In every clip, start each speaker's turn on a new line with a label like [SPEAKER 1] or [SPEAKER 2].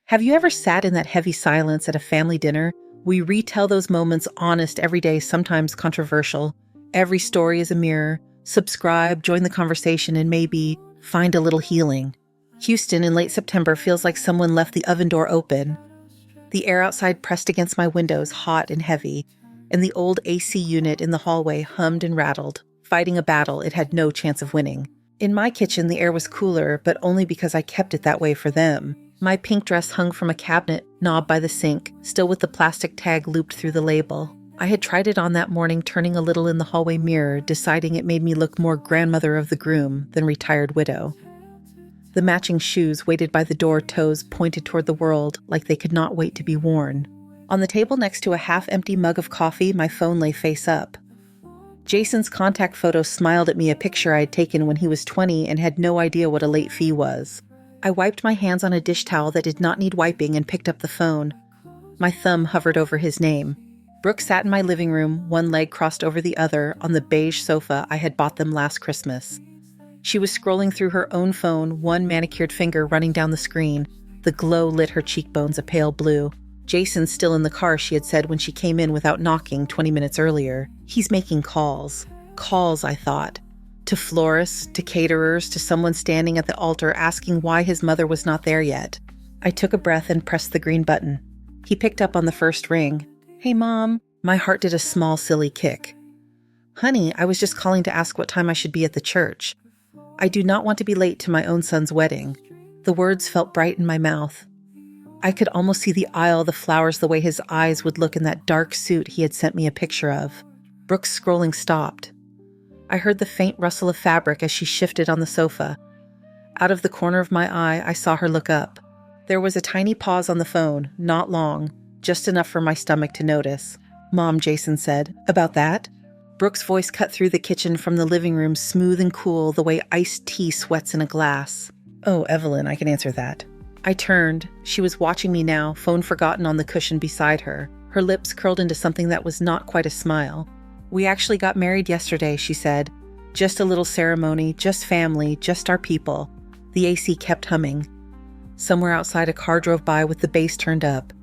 [SPEAKER 1] Have you ever sat in that heavy silence at a family dinner? We retell those moments honest every day, sometimes controversial. Every story is a mirror. Subscribe, join the conversation, and maybe find a little healing. Houston in late September feels like someone left the oven door open. The air outside pressed against my windows, hot and heavy, and the old AC unit in the hallway hummed and rattled, fighting a battle it had no chance of winning. In my kitchen, the air was cooler, but only because I kept it that way for them. My pink dress hung from a cabinet knob by the sink, still with the plastic tag looped through the label. I had tried it on that morning, turning a little in the hallway mirror, deciding it made me look more grandmother of the groom than retired widow. The matching shoes waited by the door, toes pointed toward the world like they could not wait to be worn. On the table next to a half-empty mug of coffee, my phone lay face up. Jason's contact photo smiled at me, a picture I had taken when he was 20 and had no idea what a late fee was. I wiped my hands on a dish towel that did not need wiping and picked up the phone. My thumb hovered over his name. Brooke sat in my living room, one leg crossed over the other, on the beige sofa I had bought them last Christmas. She was scrolling through her own phone, one manicured finger running down the screen. The glow lit her cheekbones a pale blue. Jason's still in the car, she had said when she came in without knocking 20 minutes earlier. He's making calls. Calls, I thought. To florists, to caterers, to someone standing at the altar asking why his mother was not there yet. I took a breath and pressed the green button. He picked up on the first ring. "Hey, Mom." My heart did a small, silly kick. "Honey, I was just calling to ask what time I should be at the church. I do not want to be late to my own son's wedding." The words felt bright in my mouth. I could almost see the aisle, the flowers, the way his eyes would look in that dark suit he had sent me a picture of. Brooke's scrolling stopped. I heard the faint rustle of fabric as she shifted on the sofa. Out of the corner of my eye, I saw her look up. There was a tiny pause on the phone, not long, just enough for my stomach to notice. "Mom," Jason said. "About that?" Brooke's voice cut through the kitchen from the living room, smooth and cool, the way iced tea sweats in a glass. "Oh, Evelyn, I can answer that." I turned. She was watching me now, phone forgotten on the cushion beside her. Her lips curled into something that was not quite a smile. "We actually got married yesterday," she said. "Just a little ceremony, just family, just our people." The AC kept humming. Somewhere outside, a car drove by with the bass turned up.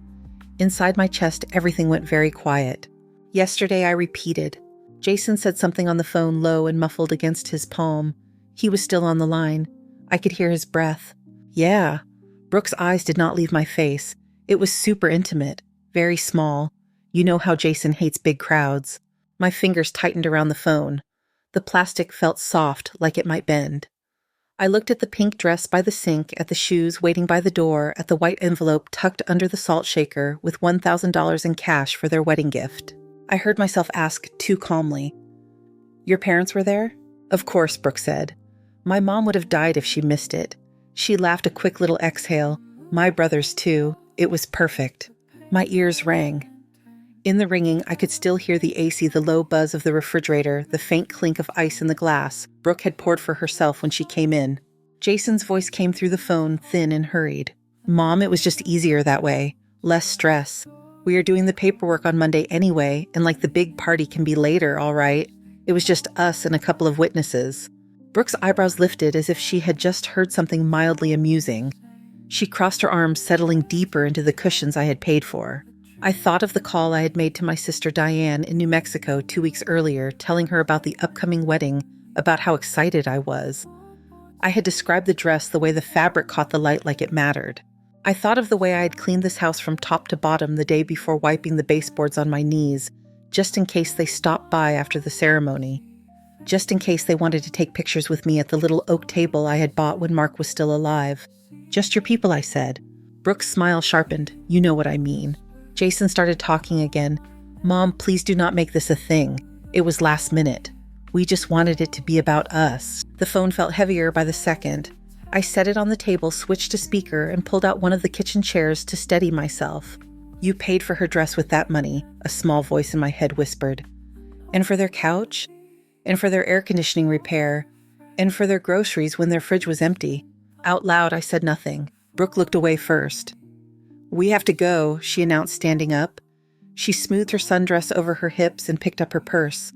[SPEAKER 1] Inside my chest, everything went very quiet. "Yesterday," I repeated. Jason said something on the phone, low and muffled against his palm. He was still on the line. I could hear his breath. "Yeah." Brooke's eyes did not leave my face. It was super intimate, very small. You know how Jason hates big crowds. My fingers tightened around the phone. The plastic felt soft, like it might bend. I looked at the pink dress by the sink, at the shoes waiting by the door, at the white envelope tucked under the salt shaker with $1,000 in cash for their wedding gift. I heard myself ask too calmly, "Your parents were there?" "Of course," Brooke said. "My mom would have died if she missed it." She laughed a quick little exhale. "My brothers, too. It was perfect." My ears rang. In the ringing, I could still hear the AC, the low buzz of the refrigerator, the faint clink of ice in the glass Brooke had poured for herself when she came in. Jason's voice came through the phone, thin and hurried. "Mom, it was just easier that way. Less stress. We are doing the paperwork on Monday anyway, and like the big party can be later, all right. It was just us and a couple of witnesses." Brooke's eyebrows lifted as if she had just heard something mildly amusing. She crossed her arms, settling deeper into the cushions I had paid for. I thought of the call I had made to my sister Diane in New Mexico 2 weeks earlier, telling her about the upcoming wedding, about how excited I was. I had described the dress, the way the fabric caught the light like it mattered. I thought of the way I had cleaned this house from top to bottom the day before, wiping the baseboards on my knees, just in case they stopped by after the ceremony. Just in case they wanted to take pictures with me at the little oak table I had bought when Mark was still alive. "Just your people," I said. Brooke's smile sharpened. "You know what I mean." Jason started talking again. "Mom, please do not make this a thing. It was last minute. We just wanted it to be about us." The phone felt heavier by the second. I set it on the table, switched to speaker, and pulled out one of the kitchen chairs to steady myself. "You paid for her dress with that money," a small voice in my head whispered. "And for their couch? And for their air conditioning repair, and for their groceries when their fridge was empty." Out loud, I said nothing. Brooke looked away first. "We have to go," she announced, standing up. She smoothed her sundress over her hips and picked up her purse.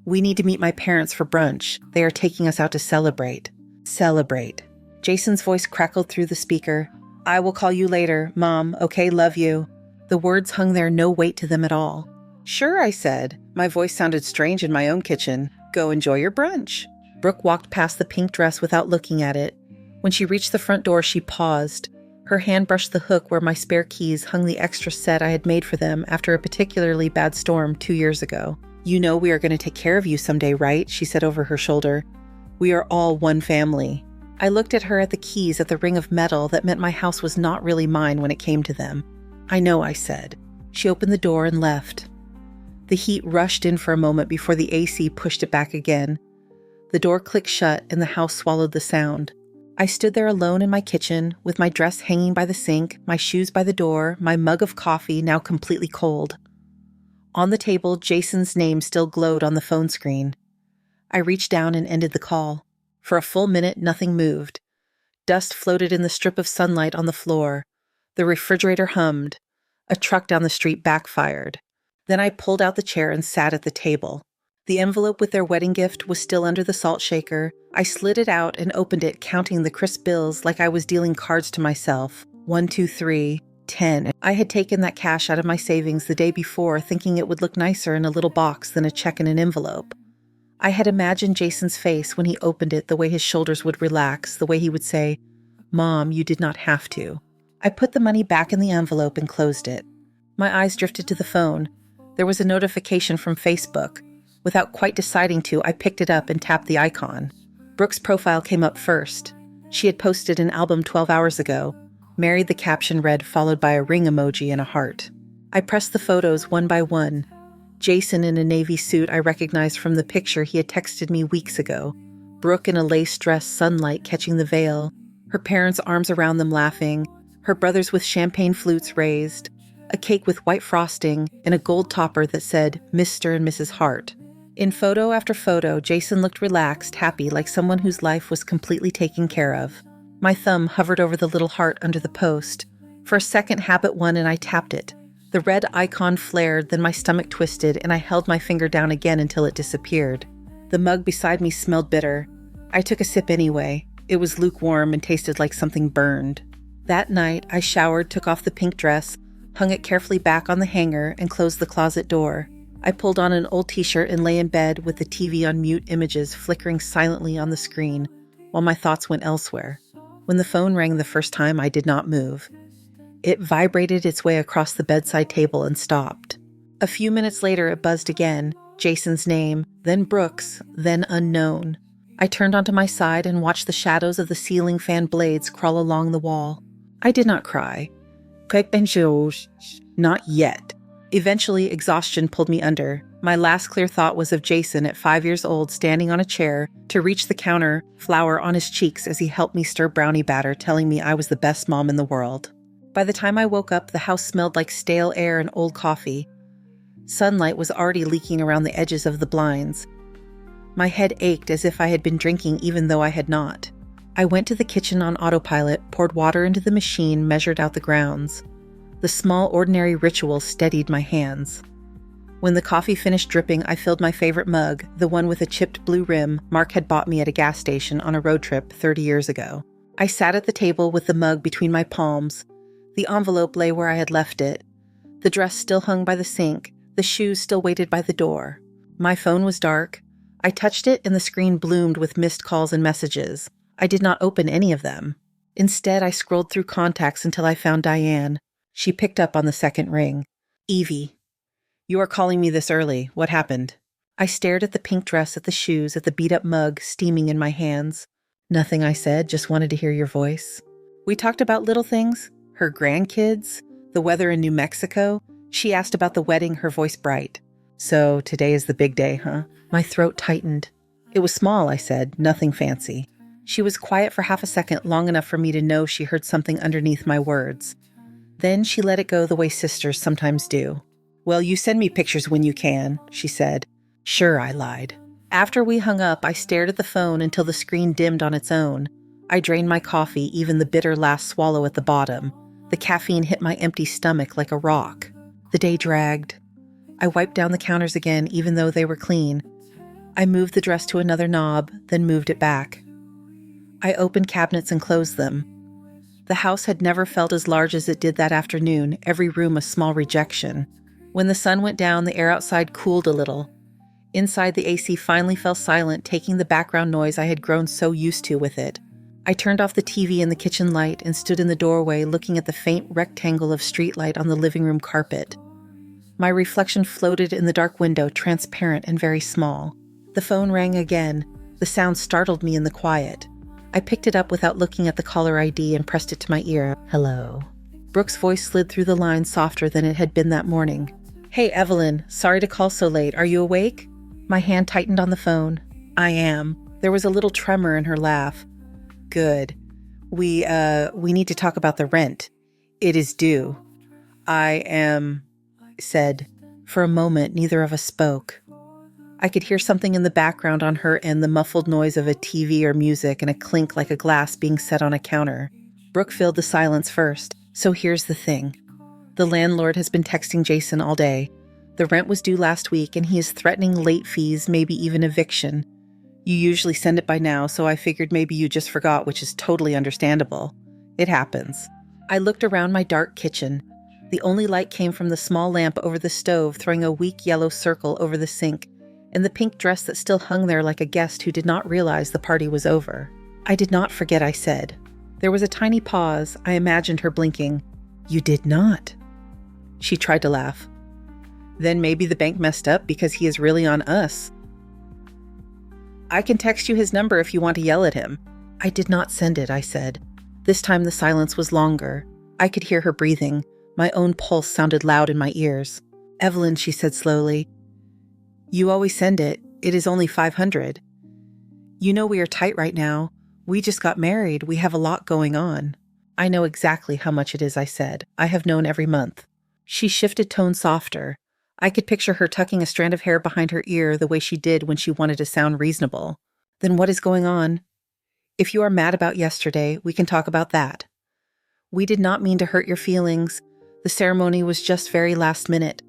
[SPEAKER 1] "We need to meet my parents for brunch. They are taking us out to celebrate." Celebrate. Jason's voice crackled through the speaker. I will call you later, Mom. Okay, love you. The words hung there, no weight to them at all. Sure, I said. My voice sounded strange in my own kitchen. Go enjoy your brunch. Brooke walked past the pink dress without looking at it. When she reached the front door, she paused. Her hand brushed the hook where my spare keys hung the extra set I had made for them after a particularly bad storm 2 years ago. You know we are going to take care of you someday, right? She said over her shoulder. We are all one family. I looked at her at the keys at the ring of metal that meant my house was not really mine when it came to them. I know, I said. She opened the door and left. The heat rushed in for a moment before the AC pushed it back again. The door clicked shut and the house swallowed the sound. I stood there alone in my kitchen, with my dress hanging by the sink, my shoes by the door, my mug of coffee now completely cold. On the table, Jason's name still glowed on the phone screen. I reached down and ended the call. For a full minute, nothing moved. Dust floated in the strip of sunlight on the floor. The refrigerator hummed. A truck down the street backfired. Then I pulled out the chair and sat at the table. The envelope with their wedding gift was still under the salt shaker. I slid it out and opened it, counting the crisp bills like I was dealing cards to myself. 1, 2, 3, 10. I had taken that cash out of my savings the day before, thinking it would look nicer in a little box than a check in an envelope. I had imagined Jason's face when he opened it, the way his shoulders would relax, the way he would say, Mom, you did not have to. I put the money back in the envelope and closed it. My eyes drifted to the phone. There was a notification from Facebook. Without quite deciding to, I picked it up and tapped the icon. Brooke's profile came up first. She had posted an album 12 hours ago. Married, the caption read, followed by a ring emoji and a heart. I pressed the photos one by one. Jason in a navy suit I recognized from the picture he had texted me weeks ago. Brooke in a lace dress, sunlight catching the veil. Her parents' arms around them laughing. Her brothers with champagne flutes raised. A cake with white frosting and a gold topper that said Mr. and Mrs. Hart. In photo after photo, Jason looked relaxed, happy, like someone whose life was completely taken care of. My thumb hovered over the little heart under the post. For a second, habit won and I tapped it. The red icon flared, then my stomach twisted, and I held my finger down again until it disappeared. The mug beside me smelled bitter. I took a sip anyway. It was lukewarm and tasted like something burned. That night, I showered, took off the pink dress, hung it carefully back on the hanger, and closed the closet door. I pulled on an old t-shirt and lay in bed with the TV on mute, images flickering silently on the screen, while my thoughts went elsewhere. When the phone rang the first time, I did not move. It vibrated its way across the bedside table and stopped. A few minutes later, it buzzed again, Jason's name, then Brooke's, then unknown. I turned onto my side and watched the shadows of the ceiling fan blades crawl along the wall. I did not cry. Not yet. Eventually, exhaustion pulled me under. My last clear thought was of Jason at 5 years old, standing on a chair to reach the counter, flour on his cheeks as he helped me stir brownie batter, telling me I was the best mom in the world. By the time I woke up, the house smelled like stale air and old coffee. Sunlight was already leaking around the edges of the blinds. My head ached as if I had been drinking even though I had not. I went to the kitchen on autopilot, poured water into the machine, measured out the grounds. The small, ordinary ritual steadied my hands. When the coffee finished dripping, I filled my favorite mug, the one with a chipped blue rim Mark had bought me at a gas station on a road trip 30 years ago. I sat at the table with the mug between my palms. The envelope lay where I had left it. The dress still hung by the sink. The shoes still waited by the door. My phone was dark. I touched it and the screen bloomed with missed calls and messages. I did not open any of them. Instead, I scrolled through contacts until I found Diane. She picked up on the second ring. Evie. You are calling me this early. What happened? I stared at the pink dress, at the shoes, at the beat-up mug steaming in my hands. Nothing, I said. Just wanted to hear your voice. We talked about little things. Her grandkids. The weather in New Mexico. She asked about the wedding, her voice bright. So today is the big day, huh? My throat tightened. It was small, I said. Nothing fancy. She was quiet for half a second, long enough for me to know she heard something underneath my words. Then she let it go the way sisters sometimes do. Well, you send me pictures when you can, she said. Sure, I lied. After we hung up, I stared at the phone until the screen dimmed on its own. I drained my coffee, even the bitter last swallow at the bottom. The caffeine hit my empty stomach like a rock. The day dragged. I wiped down the counters again, even though they were clean. I moved the dress to another knob, then moved it back. I opened cabinets and closed them. The house had never felt as large as it did that afternoon, every room a small rejection. When the sun went down, the air outside cooled a little. Inside, the AC finally fell silent, taking the background noise I had grown so used to with it. I turned off the TV and the kitchen light and stood in the doorway looking at the faint rectangle of streetlight on the living room carpet. My reflection floated in the dark window, transparent and very small. The phone rang again. The sound startled me in the quiet. I picked it up without looking at the caller ID and pressed it to my ear. Hello. Brooke's voice slid through the line softer than it had been that morning. Hey, Evelyn. Sorry to call so late. Are you awake? My hand tightened on the phone. I am. There was a little tremor in her laugh. Good. We need to talk about the rent. It is due. I am... said. For a moment, neither of us spoke. I could hear something in the background on her end, the muffled noise of a TV or music and a clink like a glass being set on a counter. Brooke filled the silence first. So here's the thing. The landlord has been texting Jason all day. The rent was due last week and he is threatening late fees, maybe even eviction. You usually send it by now, so I figured maybe you just forgot, which is totally understandable. It happens. I looked around my dark kitchen. The only light came from the small lamp over the stove, throwing a weak yellow circle over the sink, and the pink dress that still hung there like a guest who did not realize the party was over. I did not forget, I said. There was a tiny pause. I imagined her blinking. You did not. She tried to laugh. Then maybe the bank messed up because he is really on us. I can text you his number if you want to yell at him. I did not send it, I said. This time the silence was longer. I could hear her breathing. My own pulse sounded loud in my ears. Evelyn, she said slowly. You always send it. It is only $500. You know we are tight right now. We just got married. We have a lot going on. I know exactly how much it is, I said. I have known every month. She shifted tone softer. I could picture her tucking a strand of hair behind her ear the way she did when she wanted to sound reasonable. Then what is going on? If you are mad about yesterday, we can talk about that. We did not mean to hurt your feelings. The ceremony was just very last minute.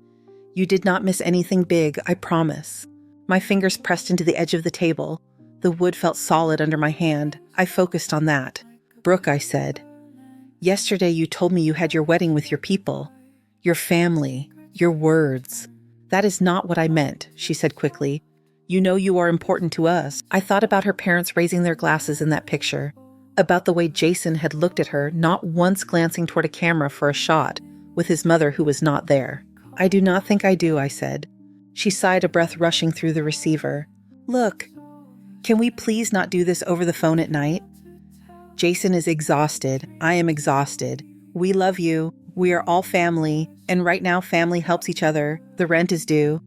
[SPEAKER 1] You did not miss anything big, I promise. My fingers pressed into the edge of the table. The wood felt solid under my hand. I focused on that. Brooke, I said. Yesterday you told me you had your wedding with your people. Your family. Your words. That is not what I meant, she said quickly. You know you are important to us. I thought about her parents raising their glasses in that picture. About the way Jason had looked at her, not once glancing toward a camera for a shot, with his mother who was not there. I do not think I do, I said. She sighed, a breath rushing through the receiver. Look, can we please not do this over the phone at night? Jason is exhausted. I am exhausted. We love you. We are all family. And right now, family helps each other. The rent is due.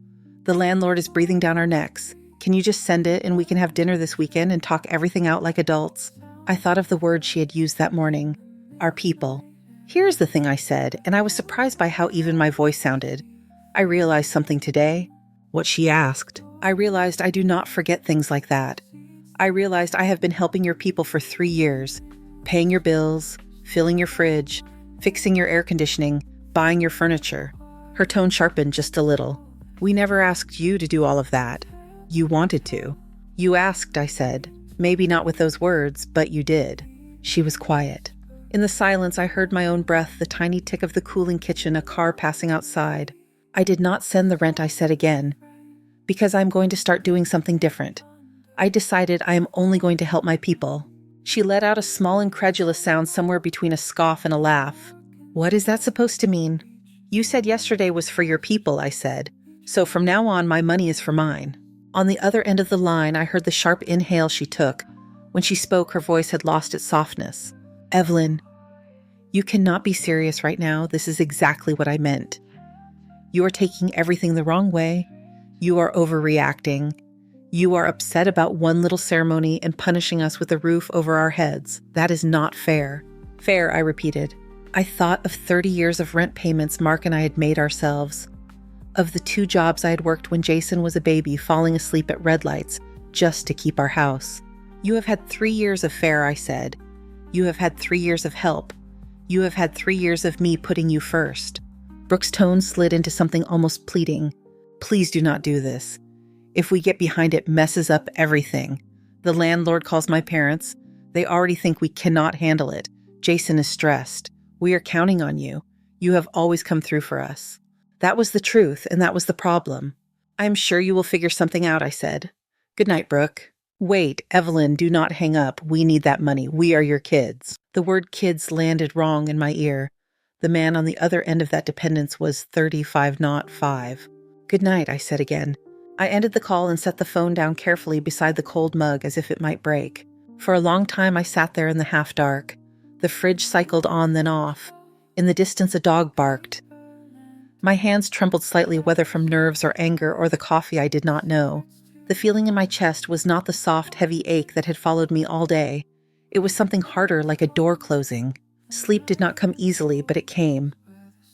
[SPEAKER 1] The landlord is breathing down our necks. Can you just send it and we can have dinner this weekend and talk everything out like adults? I thought of the words she had used that morning. Our people. Here's the thing, I said, and I was surprised by how even my voice sounded. I realized something today. What she asked. I realized I do not forget things like that. I realized I have been helping your people for 3 years. Paying your bills, filling your fridge, fixing your air conditioning, buying your furniture. Her tone sharpened just a little. We never asked you to do all of that. You wanted to. You asked, I said. Maybe not with those words, but you did. She was quiet. In the silence, I heard my own breath, the tiny tick of the cooling kitchen, a car passing outside. I did not send the rent, I said again, because I'm going to start doing something different. I decided I am only going to help my people. She let out a small, incredulous sound somewhere between a scoff and a laugh. What is that supposed to mean? You said yesterday was for your people, I said. So from now on, my money is for mine. On the other end of the line, I heard the sharp inhale she took. When she spoke, her voice had lost its softness. Evelyn, you cannot be serious right now. This is exactly what I meant. You are taking everything the wrong way. You are overreacting. You are upset about one little ceremony and punishing us with a roof over our heads. That is not fair. Fair, I repeated. I thought of 30 years of rent payments Mark and I had made ourselves. Of the 2 jobs I had worked when Jason was a baby, falling asleep at red lights, just to keep our house. You have had 3 years of fare, I said. You have had 3 years of help. You have had 3 years of me putting you first. Brooke's tone slid into something almost pleading. Please do not do this. If we get behind it, messes up everything. The landlord calls my parents. They already think we cannot handle it. Jason is stressed. We are counting on you. You have always come through for us. That was the truth, and that was the problem. I am sure you will figure something out, I said. Good night, Brooke. Wait, Evelyn, do not hang up. We need that money. We are your kids. The word kids landed wrong in my ear. The man on the other end of that dependence was 35, not 5. Good night, I said again. I ended the call and set the phone down carefully beside the cold mug as if it might break. For a long time I sat there in the half-dark. The fridge cycled on then off. In the distance a dog barked. My hands trembled slightly, whether from nerves or anger or the coffee, I did not know. The feeling in my chest was not the soft, heavy ache that had followed me all day. It was something harder, like a door closing. Sleep did not come easily, but it came.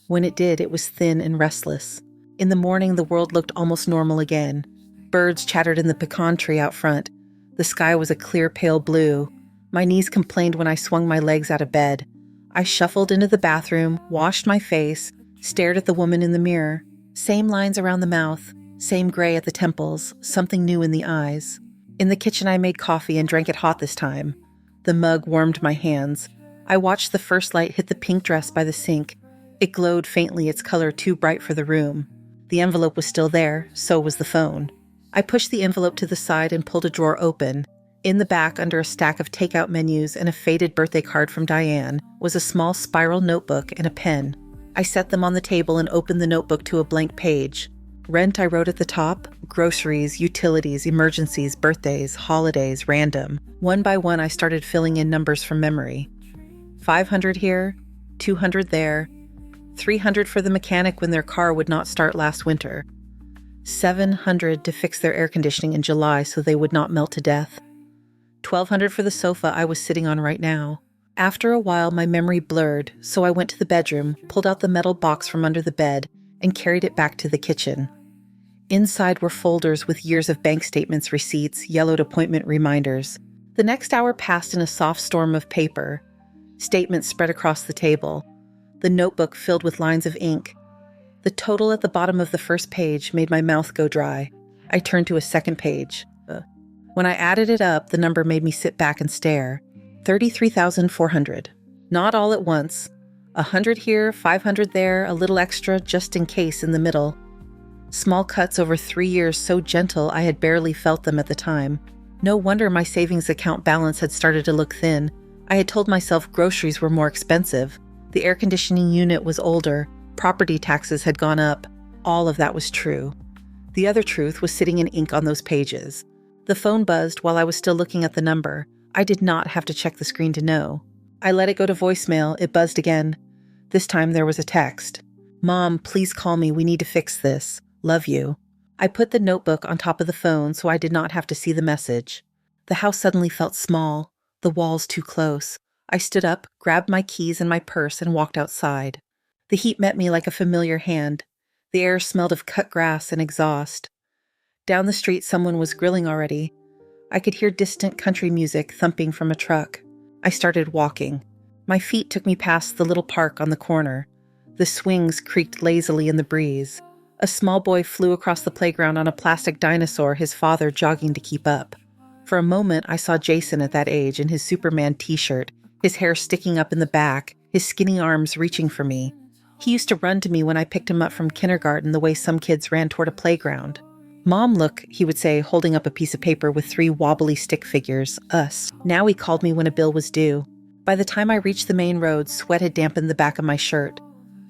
[SPEAKER 1] When it did, it was thin and restless. In the morning, the world looked almost normal again. Birds chattered in the pecan tree out front. The sky was a clear, pale blue. My knees complained when I swung my legs out of bed. I shuffled into the bathroom, washed my face, stared at the woman in the mirror. Same lines around the mouth, same gray at the temples, something new in the eyes. In the kitchen, I made coffee and drank it hot this time. The mug warmed my hands. I watched the first light hit the pink dress by the sink. It glowed faintly, its color too bright for the room. The envelope was still there, so was the phone. I pushed the envelope to the side and pulled a drawer open. In the back, under a stack of takeout menus and a faded birthday card from Diane, was a small spiral notebook and a pen. I set them on the table and opened the notebook to a blank page. Rent, I wrote at the top. Groceries, utilities, emergencies, birthdays, holidays, random. One by one, I started filling in numbers from memory. 500 here, 200 there, 300 for the mechanic when their car would not start last winter, 700 to fix their air conditioning in July so they would not melt to death, 1,200 for the sofa I was sitting on right now. After a while, my memory blurred, so I went to the bedroom, pulled out the metal box from under the bed, and carried it back to the kitchen. Inside were folders with years of bank statements, receipts, yellowed appointment reminders. The next hour passed in a soft storm of paper. Statements spread across the table. The notebook filled with lines of ink. The total at the bottom of the first page made my mouth go dry. I turned to a second page. When I added it up, the number made me sit back and stare. 33,400. Not all at once. 100 here, 500 there, a little extra just in case in the middle. Small cuts over 3 years, so gentle I had barely felt them at the time. No wonder my savings account balance had started to look thin. I had told myself groceries were more expensive. The air conditioning unit was older. Property taxes had gone up. All of that was true. The other truth was sitting in ink on those pages. The phone buzzed while I was still looking at the number. I did not have to check the screen to know. I let it go to voicemail. It buzzed again. This time there was a text. Mom, please call me. We need to fix this. Love you. I put the notebook on top of the phone so I did not have to see the message. The house suddenly felt small, the walls too close. I stood up, grabbed my keys and my purse, and walked outside. The heat met me like a familiar hand. The air smelled of cut grass and exhaust. Down the street, someone was grilling already. I could hear distant country music thumping from a truck. I started walking. My feet took me past the little park on the corner. The swings creaked lazily in the breeze. A small boy flew across the playground on a plastic dinosaur, his father jogging to keep up. For a moment, I saw Jason at that age in his Superman t-shirt, his hair sticking up in the back, his skinny arms reaching for me. He used to run to me when I picked him up from kindergarten the way some kids ran toward a playground. Mom, look, he would say, holding up a piece of paper with 3 wobbly stick figures, us. Now he called me when a bill was due. By the time I reached the main road, sweat had dampened the back of my shirt.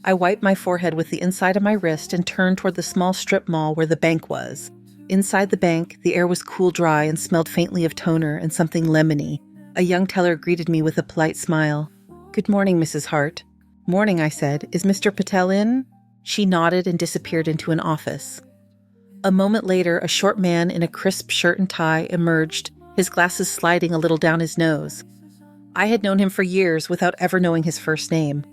[SPEAKER 1] I wiped my forehead with the inside of my wrist and turned toward the small strip mall where the bank was. Inside the bank, the air was cool, dry, and smelled faintly of toner and something lemony. A young teller greeted me with a polite smile. Good morning, Mrs. Hart. Morning, I said. Is Mr. Patel in? She nodded and disappeared into an office. A moment later, a short man in a crisp shirt and tie emerged, his glasses sliding a little down his nose. I had known him for years without ever knowing his first name.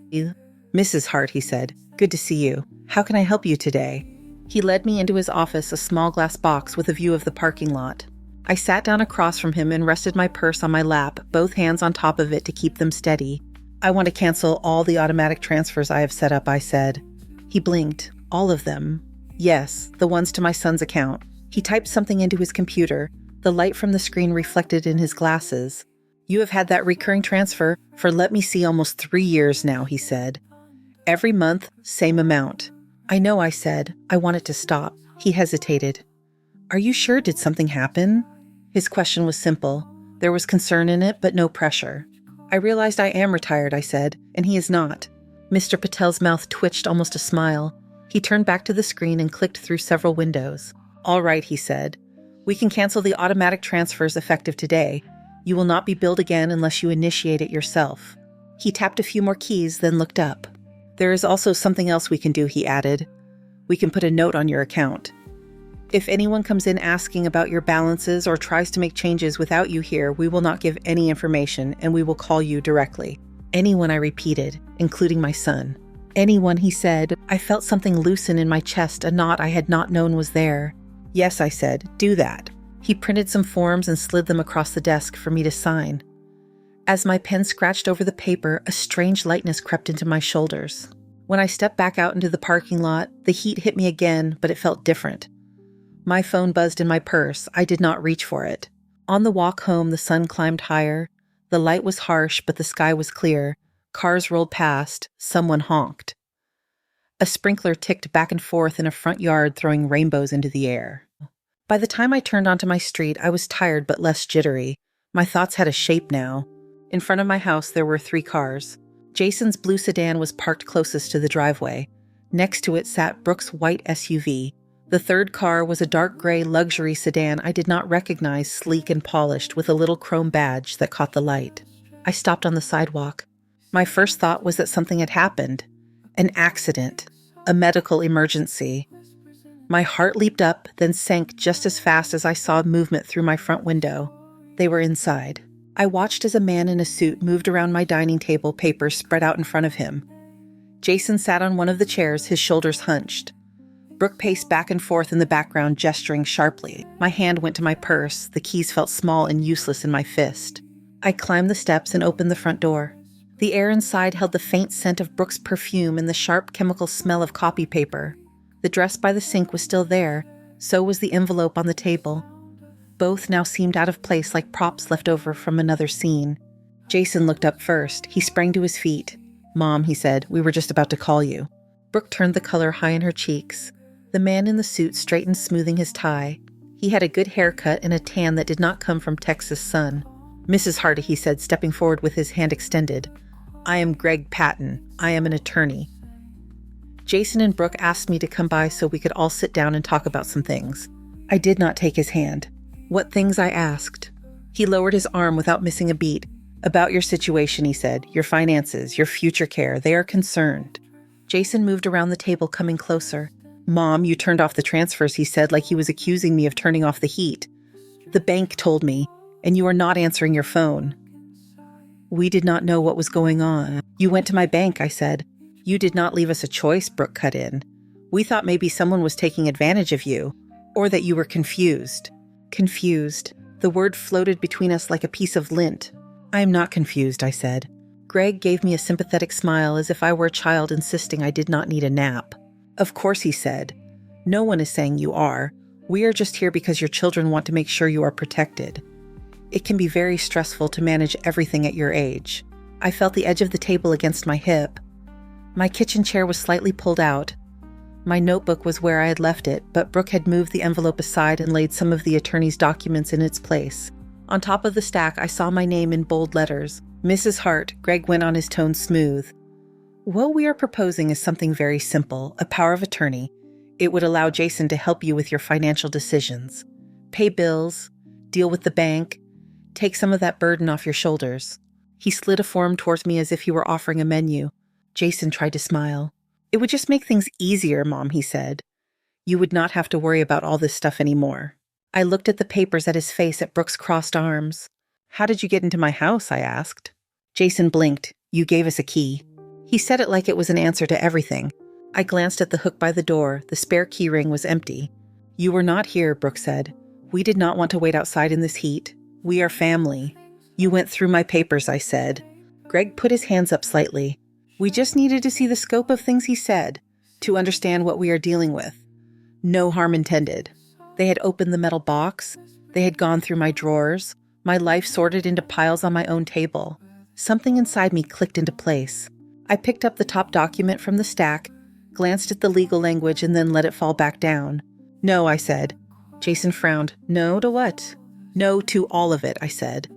[SPEAKER 1] Mrs. Hart, he said. Good to see you. How can I help you today? He led me into his office, a small glass box with a view of the parking lot. I sat down across from him and rested my purse on my lap, both hands on top of it to keep them steady. I want to cancel all the automatic transfers I have set up, I said. He blinked. All of them. Yes, the ones to my son's account. He typed something into his computer. The light from the screen reflected in his glasses. You have had that recurring transfer for, let me see, almost 3 years now, he said. Every month, same amount. I know, I said. I want it to stop. He hesitated. Are you sure? Did something happen? His question was simple. There was concern in it, but no pressure. I realized I am retired, I said, and he is not. Mr. Patel's mouth twitched almost a smile. He turned back to the screen and clicked through several windows. All right, he said. We can cancel the automatic transfers effective today. You will not be billed again unless you initiate it yourself. He tapped a few more keys, then looked up. There is also something else we can do, he added. We can put a note on your account. If anyone comes in asking about your balances or tries to make changes without you here, we will not give any information and we will call you directly. Anyone, I repeated, including my son. Anyone, he said. I felt something loosen in my chest, a knot I had not known was there. Yes, I said, do that. He printed some forms and slid them across the desk for me to sign. As my pen scratched over the paper, a strange lightness crept into my shoulders. When I stepped back out into the parking lot, the heat hit me again, but it felt different. My phone buzzed in my purse. I did not reach for it. On the walk home, the sun climbed higher. The light was harsh, but the sky was clear. Cars rolled past. Someone honked. A sprinkler ticked back and forth in a front yard, throwing rainbows into the air. By the time I turned onto my street, I was tired but less jittery. My thoughts had a shape now. In front of my house, there were 3 cars. Jason's blue sedan was parked closest to the driveway. Next to it sat Brooke's white SUV. The third car was a dark gray luxury sedan I did not recognize, sleek and polished, with a little chrome badge that caught the light. I stopped on the sidewalk. My first thought was that something had happened. An accident. A medical emergency. My heart leaped up, then sank just as fast as I saw movement through my front window. They were inside. I watched as a man in a suit moved around my dining table, papers spread out in front of him. Jason sat on one of the chairs, his shoulders hunched. Brooke paced back and forth in the background, gesturing sharply. My hand went to my purse. The keys felt small and useless in my fist. I climbed the steps and opened the front door. The air inside held the faint scent of Brooke's perfume and the sharp chemical smell of copy paper. The dress by the sink was still there. So was the envelope on the table. Both now seemed out of place, like props left over from another scene. Jason looked up first. He sprang to his feet. Mom, he said, we were just about to call you. Brooke turned the color high in her cheeks. The man in the suit straightened, smoothing his tie. He had a good haircut and a tan that did not come from Texas sun. Mrs. Hardy, he said, stepping forward with his hand extended. I am Greg Patton. I am an attorney. Jason and Brooke asked me to come by so we could all sit down and talk about some things. I did not take his hand. What things? I asked. He lowered his arm without missing a beat. About your situation, he said. Your finances, your future care. They are concerned. Jason moved around the table, coming closer. Mom, you turned off the transfers, he said, like he was accusing me of turning off the heat. The bank told me, and you are not answering your phone. We did not know what was going on. You went to my bank, I said. You did not leave us a choice, Brooke cut in. We thought maybe someone was taking advantage of you, or that you were confused. Confused. The word floated between us like a piece of lint. I am not confused, I said. Greg gave me a sympathetic smile as if I were a child insisting I did not need a nap. Of course, he said. No one is saying you are. We are just here because your children want to make sure you are protected. It can be very stressful to manage everything at your age. I felt the edge of the table against my hip. My kitchen chair was slightly pulled out. My notebook was where I had left it, but Brooke had moved the envelope aside and laid some of the attorney's documents in its place. On top of the stack, I saw my name in bold letters. Mrs. Hart. Greg went on, his tone smooth. What we are proposing is something very simple, a power of attorney. It would allow Jason to help you with your financial decisions. Pay bills, deal with the bank, take some of that burden off your shoulders. He slid a form towards me as if he were offering a menu. Jason tried to smile. It would just make things easier, Mom, he said. You would not have to worry about all this stuff anymore. I looked at the papers at his face, at Brooke's crossed arms. How did you get into my house? I asked. Jason blinked. You gave us a key. He said it like it was an answer to everything. I glanced at the hook by the door. The spare key ring was empty. You were not here, Brooke said. We did not want to wait outside in this heat. We are family. You went through my papers, I said. Greg put his hands up slightly. We just needed to see the scope of things he said, to understand what we are dealing with. No harm intended. They had opened the metal box. They had gone through my drawers. My life sorted into piles on my own table. Something inside me clicked into place. I picked up the top document from the stack, glanced at the legal language, and then let it fall back down. No, I said. Jason frowned. No to what? No to all of it, I said.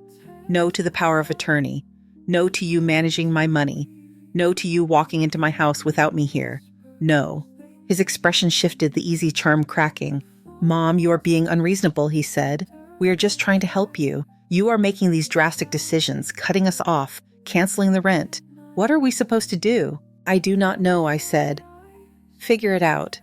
[SPEAKER 1] No to the power of attorney. No to you managing my money. No to you walking into my house without me here. No. His expression shifted, the easy charm cracking. Mom, you are being unreasonable, he said. We are just trying to help you. You are making these drastic decisions, cutting us off, canceling the rent. What are we supposed to do? I do not know, I said. Figure it out.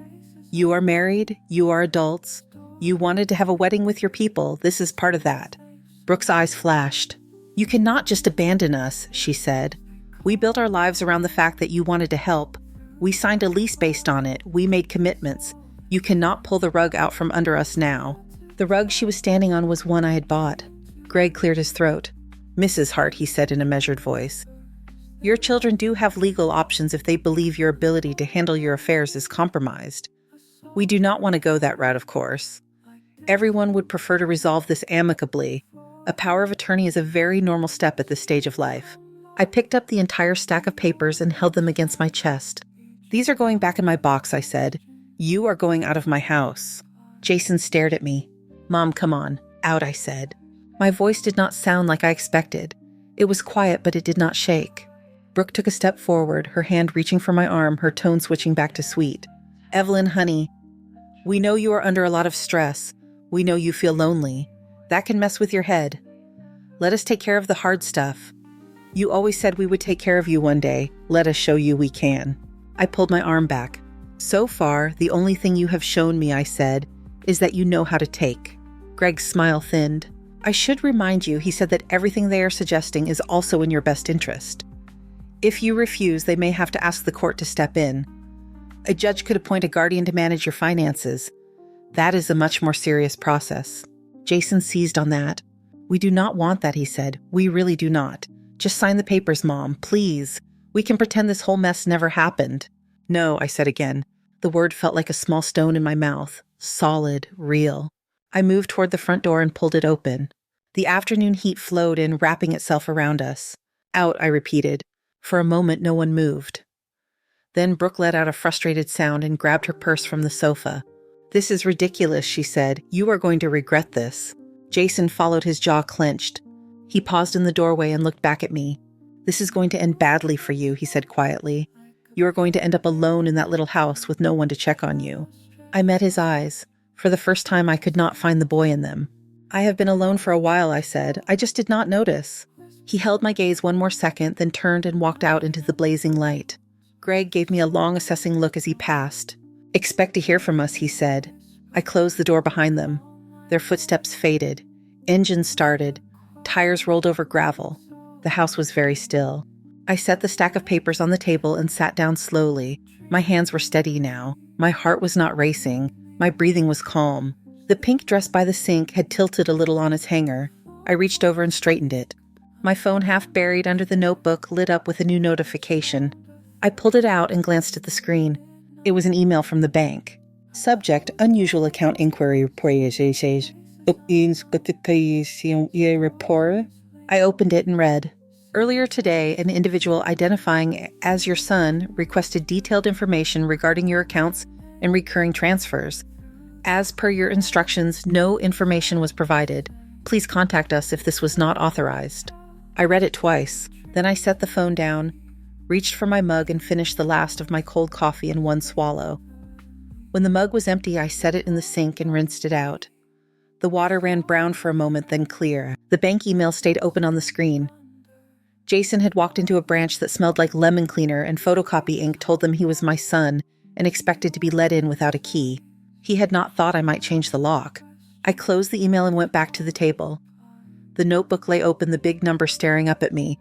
[SPEAKER 1] You are married. You are adults. You wanted to have a wedding with your people. This is part of that. Brooke's eyes flashed. You cannot just abandon us, she said. We built our lives around the fact that you wanted to help. We signed a lease based on it. We made commitments. You cannot pull the rug out from under us now. The rug she was standing on was one I had bought. Greg cleared his throat. Mrs. Hart, he said in a measured voice. Your children do have legal options if they believe your ability to handle your affairs is compromised. We do not want to go that route, of course. Everyone would prefer to resolve this amicably. A power of attorney is a very normal step at this stage of life. I picked up the entire stack of papers and held them against my chest. These are going back in my box, I said. You are going out of my house. Jason stared at me. Mom, come on. Out, I said. My voice did not sound like I expected. It was quiet, but it did not shake. Brooke took a step forward, her hand reaching for my arm, her tone switching back to sweet. Evelyn, honey, we know you are under a lot of stress. We know you feel lonely. That can mess with your head. Let us take care of the hard stuff. You always said we would take care of you one day. Let us show you we can. I pulled my arm back. So far, the only thing you have shown me, I said, is that you know how to take. Greg's smile thinned. I should remind you, he said, that everything they are suggesting is also in your best interest. If you refuse, they may have to ask the court to step in. A judge could appoint a guardian to manage your finances. That is a much more serious process. Jason seized on that. We do not want that, he said. We really do not. Just sign the papers, Mom, please. We can pretend this whole mess never happened. No, I said again. The word felt like a small stone in my mouth. Solid, real. I moved toward the front door and pulled it open. The afternoon heat flowed in, wrapping itself around us. Out, I repeated. For a moment, no one moved. Then Brooke let out a frustrated sound and grabbed her purse from the sofa. This is ridiculous, she said. You are going to regret this. Jason followed, his jaw clenched. He paused in the doorway and looked back at me. This is going to end badly for you, he said quietly. You are going to end up alone in that little house with no one to check on you. I met his eyes. For the first time, I could not find the boy in them. I have been alone for a while, I said. I just did not notice. He held my gaze one more second, then turned and walked out into the blazing light. Greg gave me a long, assessing look as he passed. Expect to hear from us, he said. I closed the door behind them. Their footsteps faded. Engines started. Tires rolled over gravel. The house was very still. I set the stack of papers on the table and sat down slowly. My hands were steady now. My heart was not racing. My breathing was calm. The pink dress by the sink had tilted a little on its hanger. I reached over and straightened it. My phone, half buried under the notebook, lit up with a new notification. I pulled it out and glanced at the screen. It was an email from the bank. Subject, unusual account inquiry report. I opened it and read. Earlier today, an individual identifying as your son requested detailed information regarding your accounts and recurring transfers. As per your instructions, no information was provided. Please contact us if this was not authorized. I read it twice. Then I set the phone down, reached for my mug, and finished the last of my cold coffee in one swallow. When the mug was empty, I set it in the sink and rinsed it out. The water ran brown for a moment, then clear. The bank email stayed open on the screen. Jason had walked into a branch that smelled like lemon cleaner, and photocopy ink told them he was my son and expected to be let in without a key. He had not thought I might change the lock. I closed the email and went back to the table. The notebook lay open, the big number staring up at me.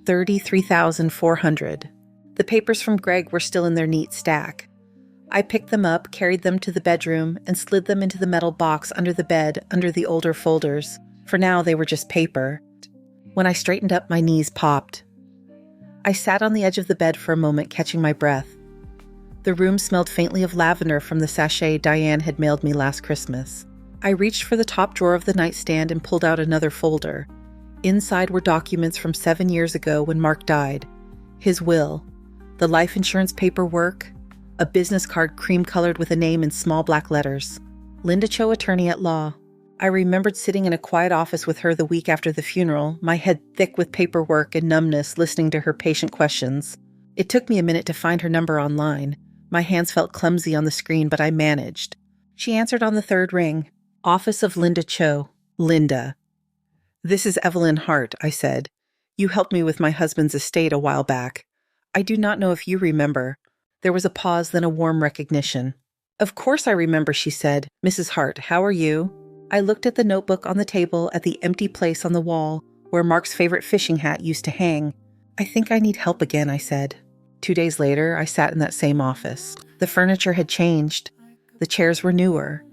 [SPEAKER 1] 33,400. The papers from Greg were still in their neat stack. I picked them up, carried them to the bedroom, and slid them into the metal box under the bed, under the older folders. For now, they were just paper. When I straightened up, my knees popped. I sat on the edge of the bed for a moment, catching my breath. The room smelled faintly of lavender from the sachet Diane had mailed me last Christmas. I reached for the top drawer of the nightstand and pulled out another folder. Inside were documents from 7 years ago when Mark died. His will, the life insurance paperwork, a business card cream-colored with a name in small black letters. Linda Cho, attorney at law. I remembered sitting in a quiet office with her the week after the funeral, my head thick with paperwork and numbness, listening to her patient questions. It took me a minute to find her number online. My hands felt clumsy on the screen, but I managed. She answered on the third ring. Office of Linda Cho. Linda. This is Evelyn Hart, I said. You helped me with my husband's estate a while back. I do not know if you remember. There was a pause, then a warm recognition. Of course I remember, she said. Mrs. Hart, how are you? I looked at the notebook on the table, at the empty place on the wall where Mark's favorite fishing hat used to hang. I think I need help again, I said. 2 days later, I sat in that same office. The furniture had changed. The chairs were newer.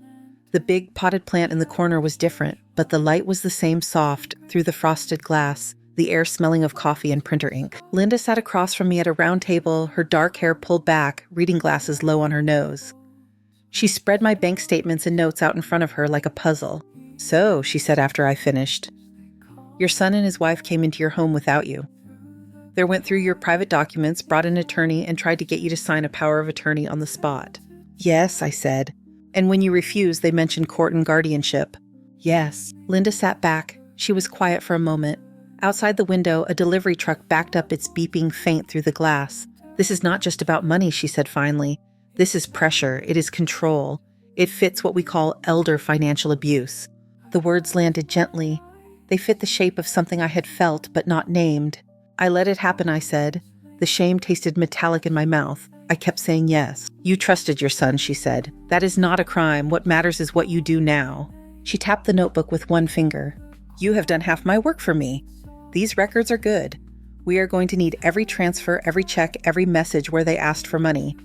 [SPEAKER 1] The big potted plant in the corner was different, but the light was the same, soft, through the frosted glass, the air smelling of coffee and printer ink. Linda sat across from me at a round table, her dark hair pulled back, reading glasses low on her nose. She spread my bank statements and notes out in front of her like a puzzle. So, she said after I finished, your son and his wife came into your home without you. They went through your private documents, brought an attorney, and tried to get you to sign a power of attorney on the spot. Yes, I said. And when you refused, they mentioned court and guardianship. Yes. Linda sat back. She was quiet for a moment. Outside the window, a delivery truck backed up, its beeping faint through the glass. This is not just about money, she said finally. This is pressure. It is control. It fits what we call elder financial abuse. The words landed gently. They fit the shape of something I had felt but not named. I let it happen, I said. The shame tasted metallic in my mouth. I kept saying yes. You trusted your son, she said. That is not a crime. What matters is what you do now. She tapped the notebook with one finger. You have done half my work for me. These records are good. We are going to need every transfer, every check, every message where they asked for money.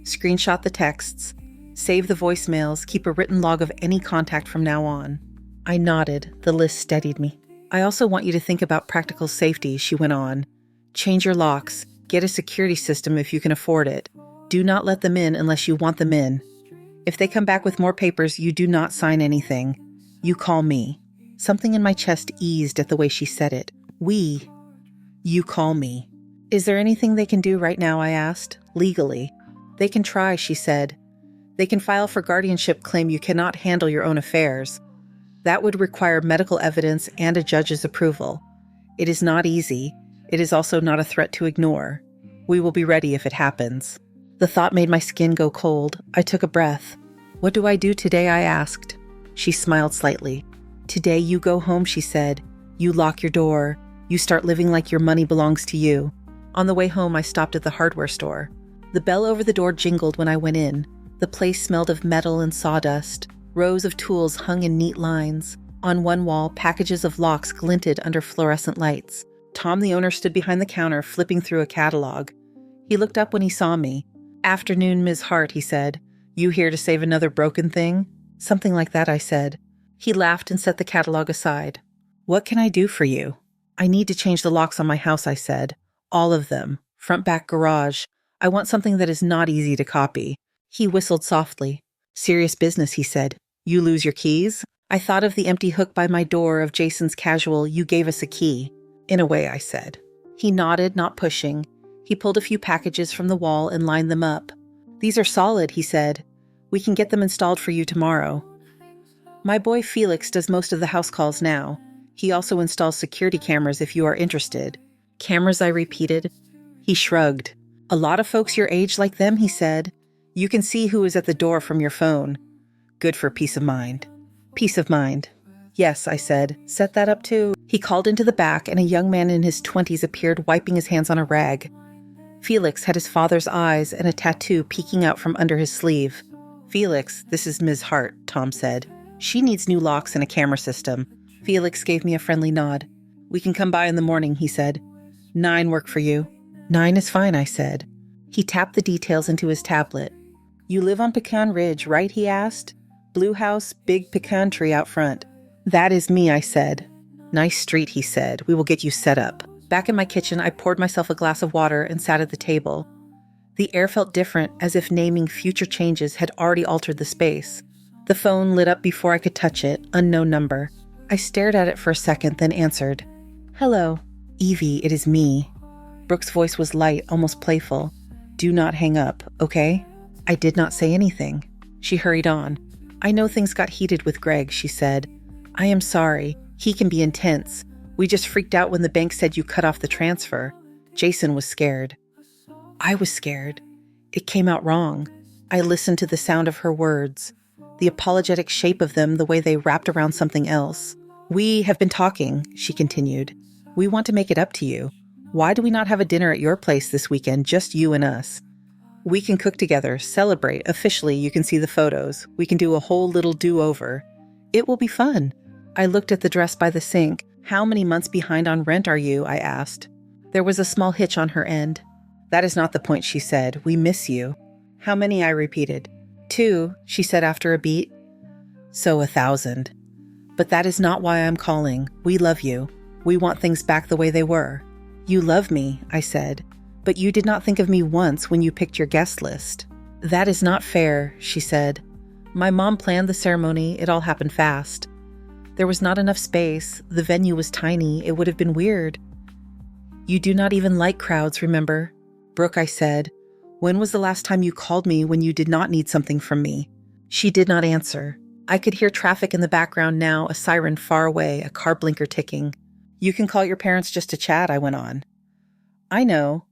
[SPEAKER 1] Screenshot the texts. Save the voicemails. Keep a written log of any contact from now on. I nodded. The list steadied me. I also want you to think about practical safety, she went on. Change your locks. Get a security system if you can afford it. Do not let them in unless you want them in. If they come back with more papers, you do not sign anything. You call me. Something in my chest eased at the way she said it. You call me. Is there anything they can do right now, I asked, legally? They can try, she said. They can file for guardianship, claim you cannot handle your own affairs. That would require medical evidence and a judge's approval. It is not easy. It is also not a threat to ignore. We will be ready if it happens. The thought made my skin go cold. I took a breath. What do I do today, I asked. She smiled slightly. Today you go home, she said. You lock your door. You start living like your money belongs to you. On the way home, I stopped at the hardware store. The bell over the door jingled when I went in. The place smelled of metal and sawdust. Rows of tools hung in neat lines. On one wall, packages of locks glinted under fluorescent lights. Tom, the owner, stood behind the counter, flipping through a catalog. He looked up when he saw me. Afternoon, Ms. Hart, he said. You here to save another broken thing? Something like that, I said. He laughed and set the catalog aside. What can I do for you? I need to change the locks on my house, I said. All of them. Front, back, garage. I want something that is not easy to copy. He whistled softly. Serious business, he said. You lose your keys? I thought of the empty hook by my door, of Jason's casual, you gave us a key. In a way, I said. He nodded, not pushing. He pulled a few packages from the wall and lined them up. These are solid, he said. We can get them installed for you tomorrow. My boy Felix does most of the house calls now. He also installs security cameras if you are interested. Cameras, I repeated. He shrugged. A lot of folks your age like them, he said. You can see who is at the door from your phone. Good for peace of mind. Peace of mind. Yes, I said. Set that up too. He called into the back, and a young man in his 20s appeared, wiping his hands on a rag. Felix had his father's eyes and a tattoo peeking out from under his sleeve. Felix, this is Ms. Hart, Tom said. She needs new locks and a camera system. Felix gave me a friendly nod. We can come by in the morning, he said. 9 work for you. 9 is fine, I said. He tapped the details into his tablet. You live on Pecan Ridge, right, he asked. Blue house, big pecan tree out front. That is me, I said. Nice street, he said. We will get you set up. Back in my kitchen, I poured myself a glass of water and sat at the table. The air felt different, as if naming future changes had already altered the space. The phone lit up before I could touch it, unknown number. I stared at it for a second, then answered. Hello. Evie, it is me. Brooke's voice was light, almost playful. Do not hang up, okay? I did not say anything. She hurried on. I know things got heated with Greg, she said. I am sorry. He can be intense. We just freaked out when the bank said you cut off the transfer. Jason was scared. I was scared. It came out wrong. I listened to the sound of her words, the apologetic shape of them, the way they wrapped around something else. We have been talking, she continued. We want to make it up to you. Why do we not have a dinner at your place this weekend, just you and us? We can cook together, celebrate. Officially, you can see the photos. We can do a whole little do-over. It will be fun. I looked at the dress by the sink. How many months behind on rent are you? I asked. There was a small hitch on her end. That is not the point, she said. We miss you. How many? I repeated. 2, she said after a beat. So 1,000. But that is not why I'm calling. We love you. We want things back the way they were. You love me, I said, but you did not think of me once when you picked your guest list. That is not fair, she said. My mom planned the ceremony. It all happened fast. There was not enough space. The venue was tiny. It would have been weird. You do not even like crowds, remember? Brooke, I said. When was the last time you called me when you did not need something from me? She did not answer. I could hear traffic in the background now, a siren far away, a car blinker ticking. You can call your parents just to chat, I went on. I know.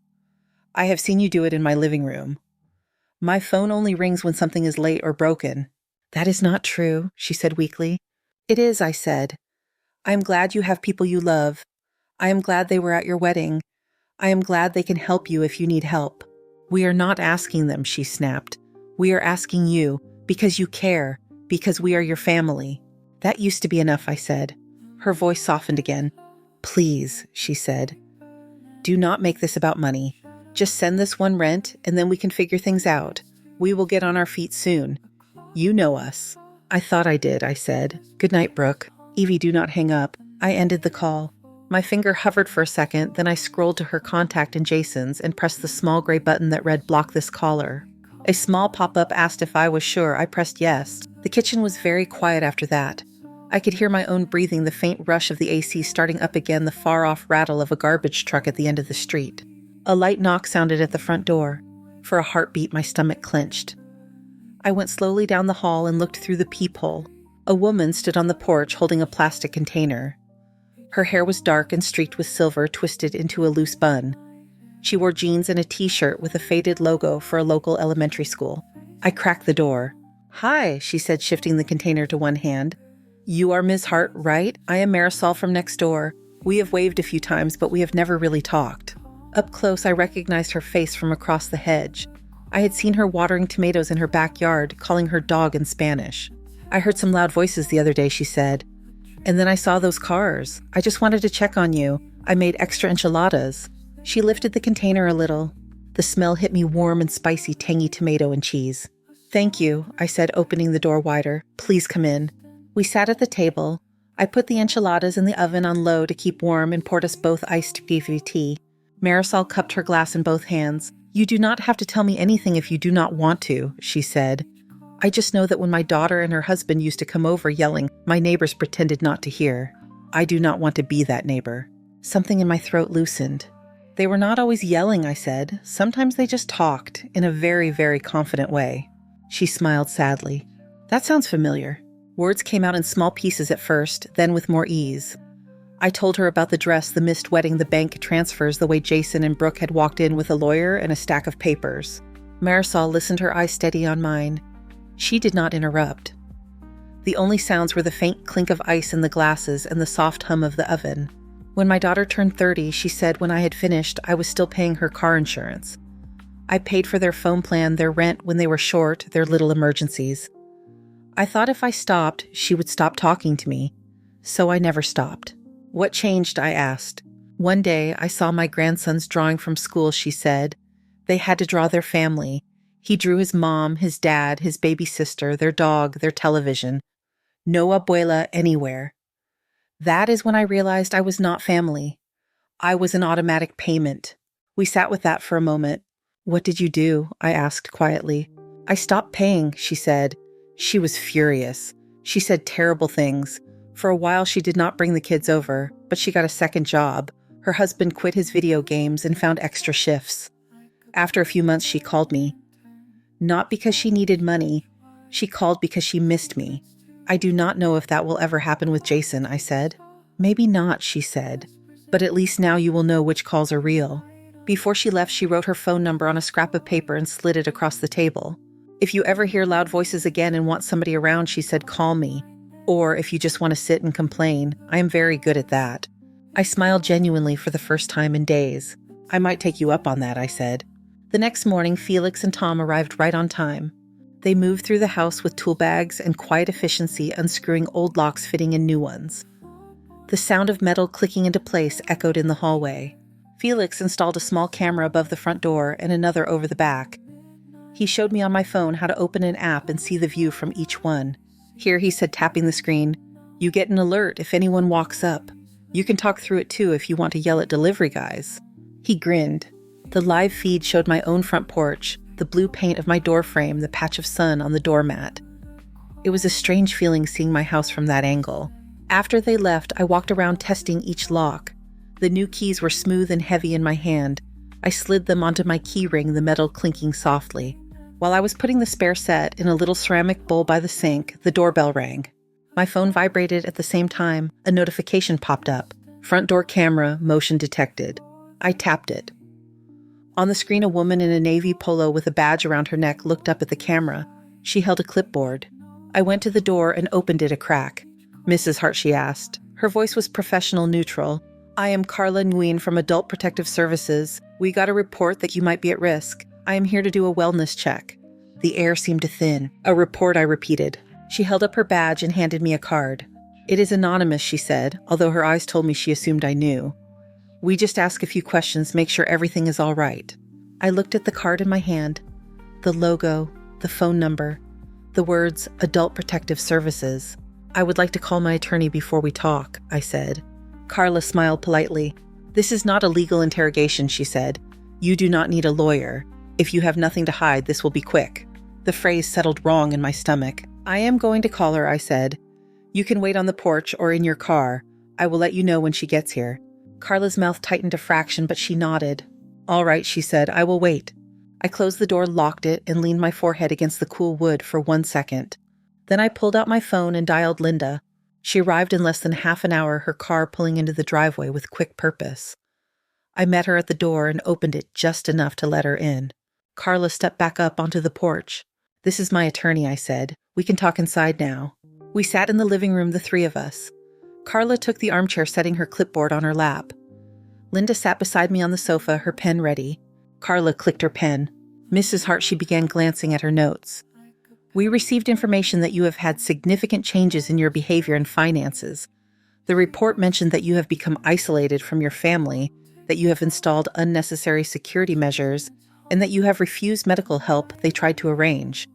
[SPEAKER 1] I have seen you do it in my living room. My phone only rings when something is late or broken. That is not true, she said weakly. It is, I said. I am glad you have people you love. I am glad they were at your wedding. I am glad they can help you if you need help. We are not asking them, she snapped. We are asking you, because you care, because we are your family. That used to be enough, I said. Her voice softened again. Please, she said. Do not make this about money. Just send this one rent, and then we can figure things out. We will get on our feet soon. You know us. I thought I did, I said. Good night, Brooke. Evie, do not hang up. I ended the call. My finger hovered for a second, then I scrolled to her contact and Jason's and pressed the small gray button that read block this caller. A small pop-up asked if I was sure. I pressed yes. The kitchen was very quiet after that. I could hear my own breathing, the faint rush of the AC starting up again, the far-off rattle of a garbage truck at the end of the street. A light knock sounded at the front door. For a heartbeat, my stomach clenched. I went slowly down the hall and looked through the peephole. A woman stood on the porch holding a plastic container. Her hair was dark and streaked with silver, twisted into a loose bun. She wore jeans and a t-shirt with a faded logo for a local elementary school. I cracked the door. Hi, she said, shifting the container to one hand. You are Ms. Hart, right? I am Marisol from next door. We have waved a few times, but we have never really talked. Up close, I recognized her face from across the hedge. I had seen her watering tomatoes in her backyard, calling her dog in Spanish. I heard some loud voices the other day, she said. And then I saw those cars. I just wanted to check on you. I made extra enchiladas. She lifted the container a little. The smell hit me warm and spicy, tangy tomato and cheese. Thank you, I said, opening the door wider. Please come in. We sat at the table. I put the enchiladas in the oven on low to keep warm and poured us both iced beefy tea. Marisol cupped her glass in both hands. You do not have to tell me anything if you do not want to, she said. I just know that when my daughter and her husband used to come over yelling, my neighbors pretended not to hear. I do not want to be that neighbor. Something in my throat loosened. They were not always yelling, I said. Sometimes they just talked in a very, very confident way. She smiled sadly. That sounds familiar. Words came out in small pieces at first, then with more ease. I told her about the dress, the missed wedding, the bank transfers, the way Jason and Brooke had walked in with a lawyer and a stack of papers. Marisol listened, her eyes steady on mine. She did not interrupt. The only sounds were the faint clink of ice in the glasses and the soft hum of the oven. When my daughter turned 30, she said when I had finished, I was still paying her car insurance. I paid for their phone plan, their rent when they were short, their little emergencies. I thought if I stopped, she would stop talking to me. So I never stopped. What changed? I asked. One day, I saw my grandson's drawing from school, she said. They had to draw their family. He drew his mom, his dad, his baby sister, their dog, their television. No abuela anywhere. That is when I realized I was not family. I was an automatic payment. We sat with that for a moment. What did you do? I asked quietly. I stopped paying, she said. She was furious. She said terrible things. For a while, she did not bring the kids over, but she got a second job. Her husband quit his video games and found extra shifts. After a few months, she called me. Not because she needed money. She called because she missed me. I do not know if that will ever happen with Jason, I said. Maybe not, she said. But at least now you will know which calls are real. Before she left, she wrote her phone number on a scrap of paper and slid it across the table. If you ever hear loud voices again and want somebody around, she said, call me. Or if you just want to sit and complain, I am very good at that. I smiled genuinely for the first time in days. I might take you up on that, I said. The next morning, Felix and Tom arrived right on time. They moved through the house with tool bags and quiet efficiency, unscrewing old locks fitting in new ones. The sound of metal clicking into place echoed in the hallway. Felix installed a small camera above the front door and another over the back. He showed me on my phone how to open an app and see the view from each one. Here, he said, tapping the screen, you get an alert if anyone walks up. You can talk through it too if you want to yell at delivery guys. He grinned. The live feed showed my own front porch, the blue paint of my door frame, the patch of sun on the doormat. It was a strange feeling seeing my house from that angle. After they left, I walked around testing each lock. The new keys were smooth and heavy in my hand. I slid them onto my key ring, the metal clinking softly. While I was putting the spare set in a little ceramic bowl by the sink, the doorbell rang. My phone vibrated at the same time. A notification popped up. Front door camera, motion detected. I tapped it. On the screen, a woman in a navy polo with a badge around her neck looked up at the camera. She held a clipboard. I went to the door and opened it a crack. Mrs. Hart, she asked. Her voice was professional neutral. I am Carla Nguyen from Adult Protective Services. We got a report that you might be at risk. I am here to do a wellness check. The air seemed to thin. A report, I repeated. She held up her badge and handed me a card. It is anonymous, she said, although her eyes told me she assumed I knew. We just ask a few questions, make sure everything is all right. I looked at the card in my hand. The logo, the phone number, the words Adult Protective Services. I would like to call my attorney before we talk, I said. Carla smiled politely. This is not a legal interrogation, she said. You do not need a lawyer. If you have nothing to hide, this will be quick. The phrase settled wrong in my stomach. I am going to call her, I said. You can wait on the porch or in your car. I will let you know when she gets here. Carla's mouth tightened a fraction, but she nodded. All right, she said, I will wait. I closed the door, locked it, and leaned my forehead against the cool wood for 1 second. Then I pulled out my phone and dialed Linda. She arrived in less than half an hour, her car pulling into the driveway with quick purpose. I met her at the door and opened it just enough to let her in. Carla stepped back up onto the porch. This is my attorney, I said. We can talk inside now. We sat in the living room, the three of us. Carla took the armchair, setting her clipboard on her lap. Linda sat beside me on the sofa, her pen ready. Carla clicked her pen. Mrs. Hart, she began glancing at her notes. We received information that you have had significant changes in your behavior and finances. The report mentioned that you have become isolated from your family, that you have installed unnecessary security measures, and that you have refused medical help they tried to arrange.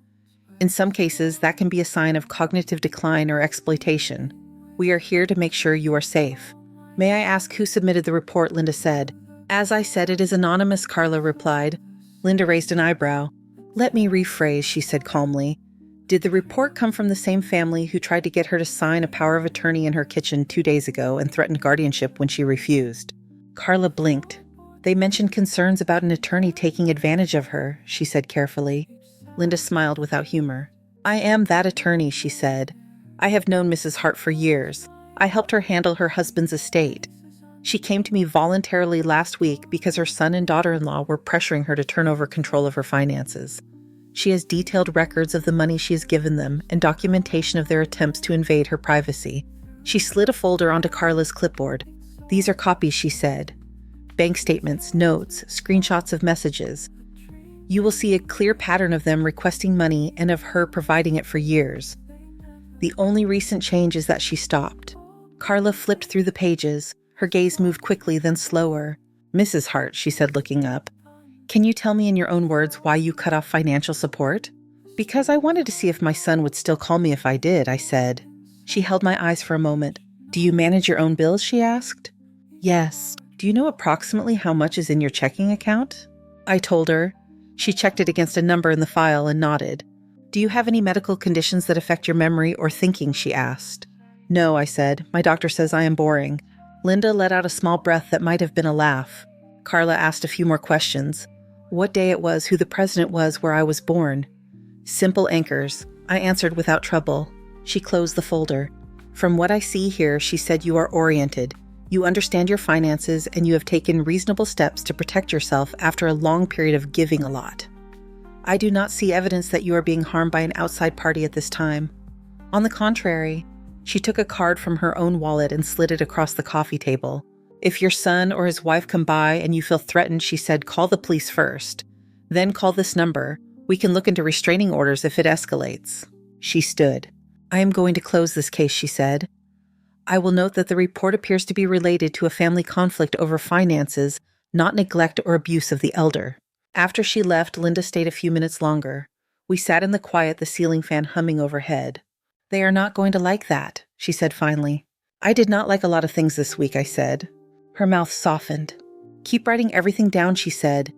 [SPEAKER 1] In some cases, that can be a sign of cognitive decline or exploitation. We are here to make sure you are safe. May I ask who submitted the report, Linda said. As I said, it is anonymous, Carla replied. Linda raised an eyebrow. Let me rephrase, she said calmly. Did the report come from the same family who tried to get her to sign a power of attorney in her kitchen 2 days ago and threatened guardianship when she refused? Carla blinked. They mentioned concerns about an attorney taking advantage of her, she said carefully. Linda smiled without humor. I am that attorney, she said. I have known Mrs. Hart for years. I helped her handle her husband's estate. She came to me voluntarily last week because her son and daughter-in-law were pressuring her to turn over control of her finances. She has detailed records of the money she has given them and documentation of their attempts to invade her privacy. She slid a folder onto Carla's clipboard. These are copies, she said. Bank statements, notes, screenshots of messages. You will see a clear pattern of them requesting money and of her providing it for years. The only recent change is that she stopped. Carla flipped through the pages. Her gaze moved quickly, then slower. Mrs. Hart, she said, looking up. Can you tell me in your own words why you cut off financial support? Because I wanted to see if my son would still call me if I did, I said. She held my eyes for a moment. Do you manage your own bills, she asked. Yes. Do you know approximately how much is in your checking account? I told her. She checked it against a number in the file and nodded. Do you have any medical conditions that affect your memory or thinking, she asked. No, I said. My doctor says I am boring. Linda let out a small breath that might have been a laugh. Carla asked a few more questions. What day it was, who the president was, where I was born. Simple anchors. I answered without trouble. She closed the folder. From what I see here, she said, you are oriented. You understand your finances and you have taken reasonable steps to protect yourself after a long period of giving a lot. I do not see evidence that you are being harmed by an outside party at this time. On the contrary, she took a card from her own wallet and slid it across the coffee table. If your son or his wife come by and you feel threatened, she said, call the police first. Then call this number. We can look into restraining orders if it escalates. She stood. I am going to close this case, she said. I will note that the report appears to be related to a family conflict over finances, not neglect or abuse of the elder. After she left, Linda stayed a few minutes longer. We sat in the quiet, the ceiling fan humming overhead. They are not going to like that, she said finally. I did not like a lot of things this week, I said. Her mouth softened. Keep writing everything down, she said.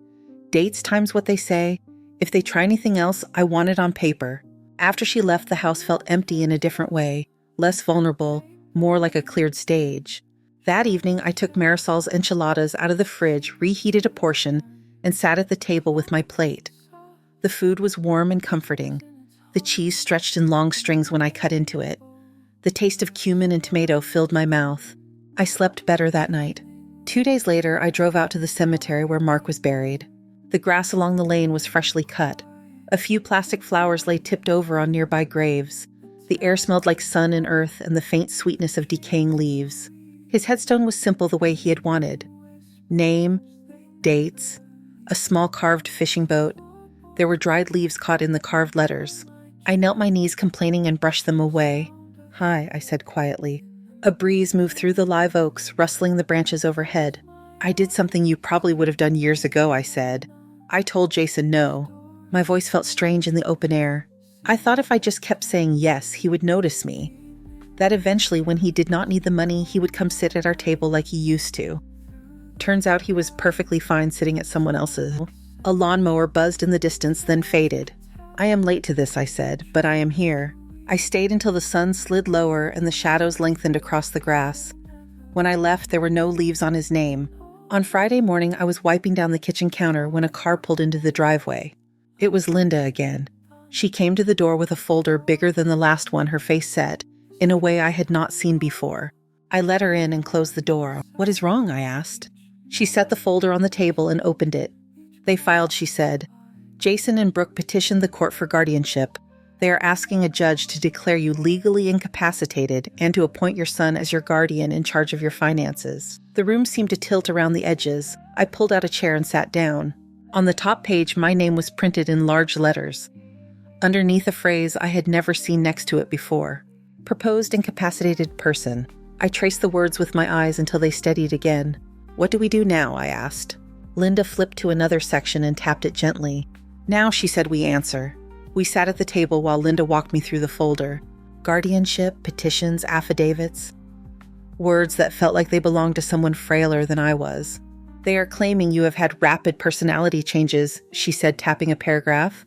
[SPEAKER 1] Dates, times, what they say. If they try anything else, I want it on paper. After she left, the house felt empty in a different way, less vulnerable, more like a cleared stage. That evening, I took Marisol's enchiladas out of the fridge, reheated a portion, and sat at the table with my plate. The food was warm and comforting. The cheese stretched in long strings when I cut into it. The taste of cumin and tomato filled my mouth. I slept better that night. 2 days later, I drove out to the cemetery where Mark was buried. The grass along the lane was freshly cut. A few plastic flowers lay tipped over on nearby graves. The air smelled like sun and earth and the faint sweetness of decaying leaves. His headstone was simple the way he had wanted. Name, dates, a small carved fishing boat. There were dried leaves caught in the carved letters. I knelt my knees complaining and brushed them away. Hi, I said quietly. A breeze moved through the live oaks, rustling the branches overhead. I did something you probably would have done years ago, I said. I told Jason no. My voice felt strange in the open air. I thought if I just kept saying yes, he would notice me. That eventually, when he did not need the money, he would come sit at our table like he used to. Turns out he was perfectly fine sitting at someone else's. A lawnmower buzzed in the distance, then faded. I am late to this, I said, but I am here. I stayed until the sun slid lower and the shadows lengthened across the grass. When I left, there were no leaves on his name. On Friday morning, I was wiping down the kitchen counter when a car pulled into the driveway. It was Linda again. She came to the door with a folder bigger than the last one, her face set, in a way I had not seen before. I let her in and closed the door. What is wrong? I asked. She set the folder on the table and opened it. They filed, she said. Jason and Brooke petitioned the court for guardianship. They are asking a judge to declare you legally incapacitated and to appoint your son as your guardian in charge of your finances. The room seemed to tilt around the edges. I pulled out a chair and sat down. On the top page, my name was printed in large letters. Underneath a phrase I had never seen next to it before. Proposed incapacitated person. I traced the words with my eyes until they steadied again. What do we do now? I asked. Linda flipped to another section and tapped it gently. Now, she said, we answer. We sat at the table while Linda walked me through the folder. Guardianship, petitions, affidavits. Words that felt like they belonged to someone frailer than I was. They are claiming you have had rapid personality changes, she said, tapping a paragraph.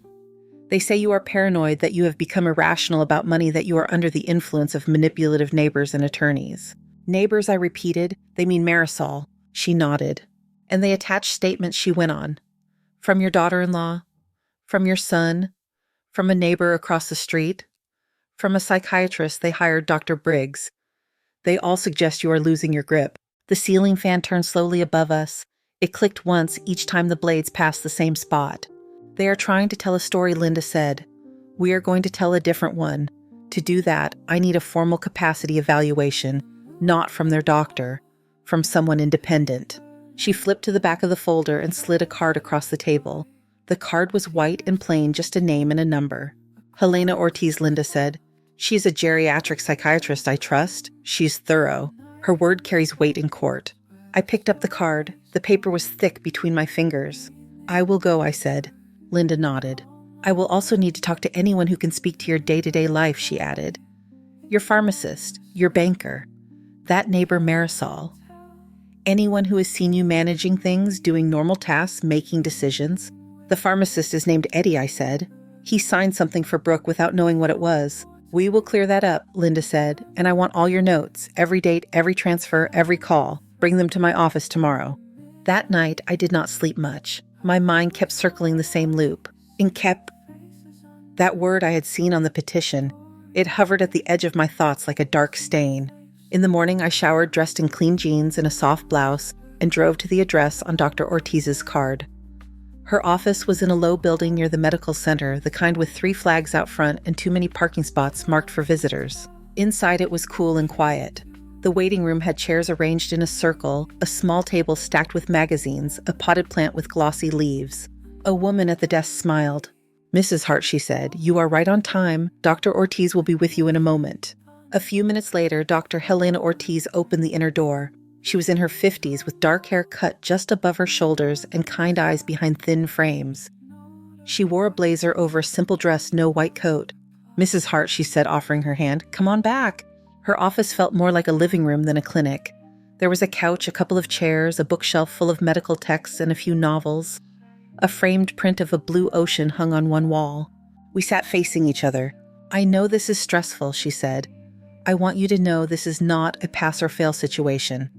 [SPEAKER 1] They say you are paranoid, that you have become irrational about money, that you are under the influence of manipulative neighbors and attorneys. Neighbors, I repeated. They mean Marisol. She nodded. And they attached statements, she went on. From your daughter-in-law. From your son. From a neighbor across the street. From a psychiatrist they hired, Dr. Briggs. They all suggest you are losing your grip. The ceiling fan turned slowly above us. It clicked once each time the blades passed the same spot. They are trying to tell a story, Linda said. We are going to tell a different one. To do that, I need a formal capacity evaluation, not from their doctor, from someone independent. She flipped to the back of the folder and slid a card across the table. The card was white and plain, just a name and a number. Helena Ortiz, Linda said. She is a geriatric psychiatrist, I trust. She's thorough. Her word carries weight in court. I picked up the card. The paper was thick between my fingers. I will go, I said. Linda nodded. I will also need to talk to anyone who can speak to your day-to-day life, she added. Your pharmacist, your banker, that neighbor Marisol. Anyone who has seen you managing things, doing normal tasks, making decisions. The pharmacist is named Eddie, I said. He signed something for Brooke without knowing what it was. We will clear that up, Linda said, and I want all your notes, every date, every transfer, every call. Bring them to my office tomorrow. That night, I did not sleep much. My mind kept circling the same loop. That word I had seen on the petition. It hovered at the edge of my thoughts like a dark stain. In the morning, I showered dressed in clean jeans and a soft blouse and drove to the address on Dr. Ortiz's card. Her office was in a low building near the medical center, the kind with 3 flags out front and too many parking spots marked for visitors. Inside it was cool and quiet. The waiting room had chairs arranged in a circle, a small table stacked with magazines, a potted plant with glossy leaves. A woman at the desk smiled. "Mrs. Hart," she said, "you are right on time. Dr. Ortiz will be with you in a moment." A few minutes later, Dr. Helena Ortiz opened the inner door. She was in her 50s with dark hair cut just above her shoulders and kind eyes behind thin frames. She wore a blazer over a simple dress, no white coat. "Mrs. Hart," she said, offering her hand, "come on back." Her office felt more like a living room than a clinic. There was a couch, a couple of chairs, a bookshelf full of medical texts and a few novels. A framed print of a blue ocean hung on one wall. We sat facing each other. "I know this is stressful," she said. "I want you to know this is not a pass-or-fail situation.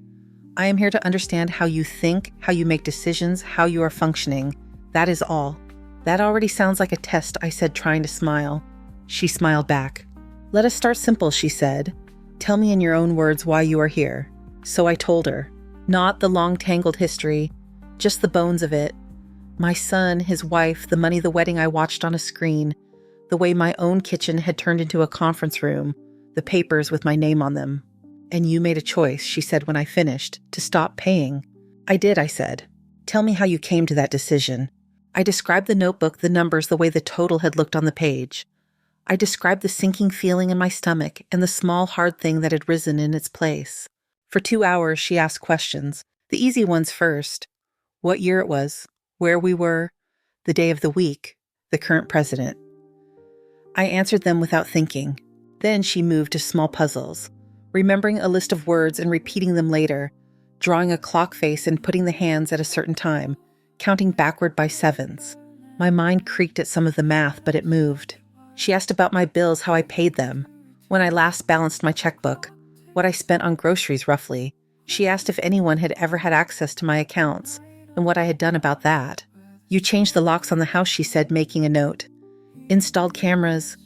[SPEAKER 1] I am here to understand how you think, how you make decisions, how you are functioning. That is all." "That already sounds like a test," I said, trying to smile. She smiled back. "Let us start simple," she said. "Tell me in your own words why you are here." So I told her. Not the long tangled history, just the bones of it. My son, his wife, the money, the wedding I watched on a screen, the way my own kitchen had turned into a conference room, the papers with my name on them. "And you made a choice," she said when I finished, "to stop paying." "I did," I said. "Tell me how you came to that decision." I described the notebook, the numbers, the way the total had looked on the page. I described the sinking feeling in my stomach and the small, hard thing that had risen in its place. For 2 hours, she asked questions, the easy ones first. What year it was, where we were, the day of the week, the current president. I answered them without thinking. Then she moved to small puzzles, remembering a list of words and repeating them later, drawing a clock face and putting the hands at a certain time, counting backward by 7s. My mind creaked at some of the math, but it moved. She asked about my bills, how I paid them, when I last balanced my checkbook, what I spent on groceries roughly. She asked if anyone had ever had access to my accounts, and what I had done about that. "You changed the locks on the house," she said, making a note. "Installed cameras,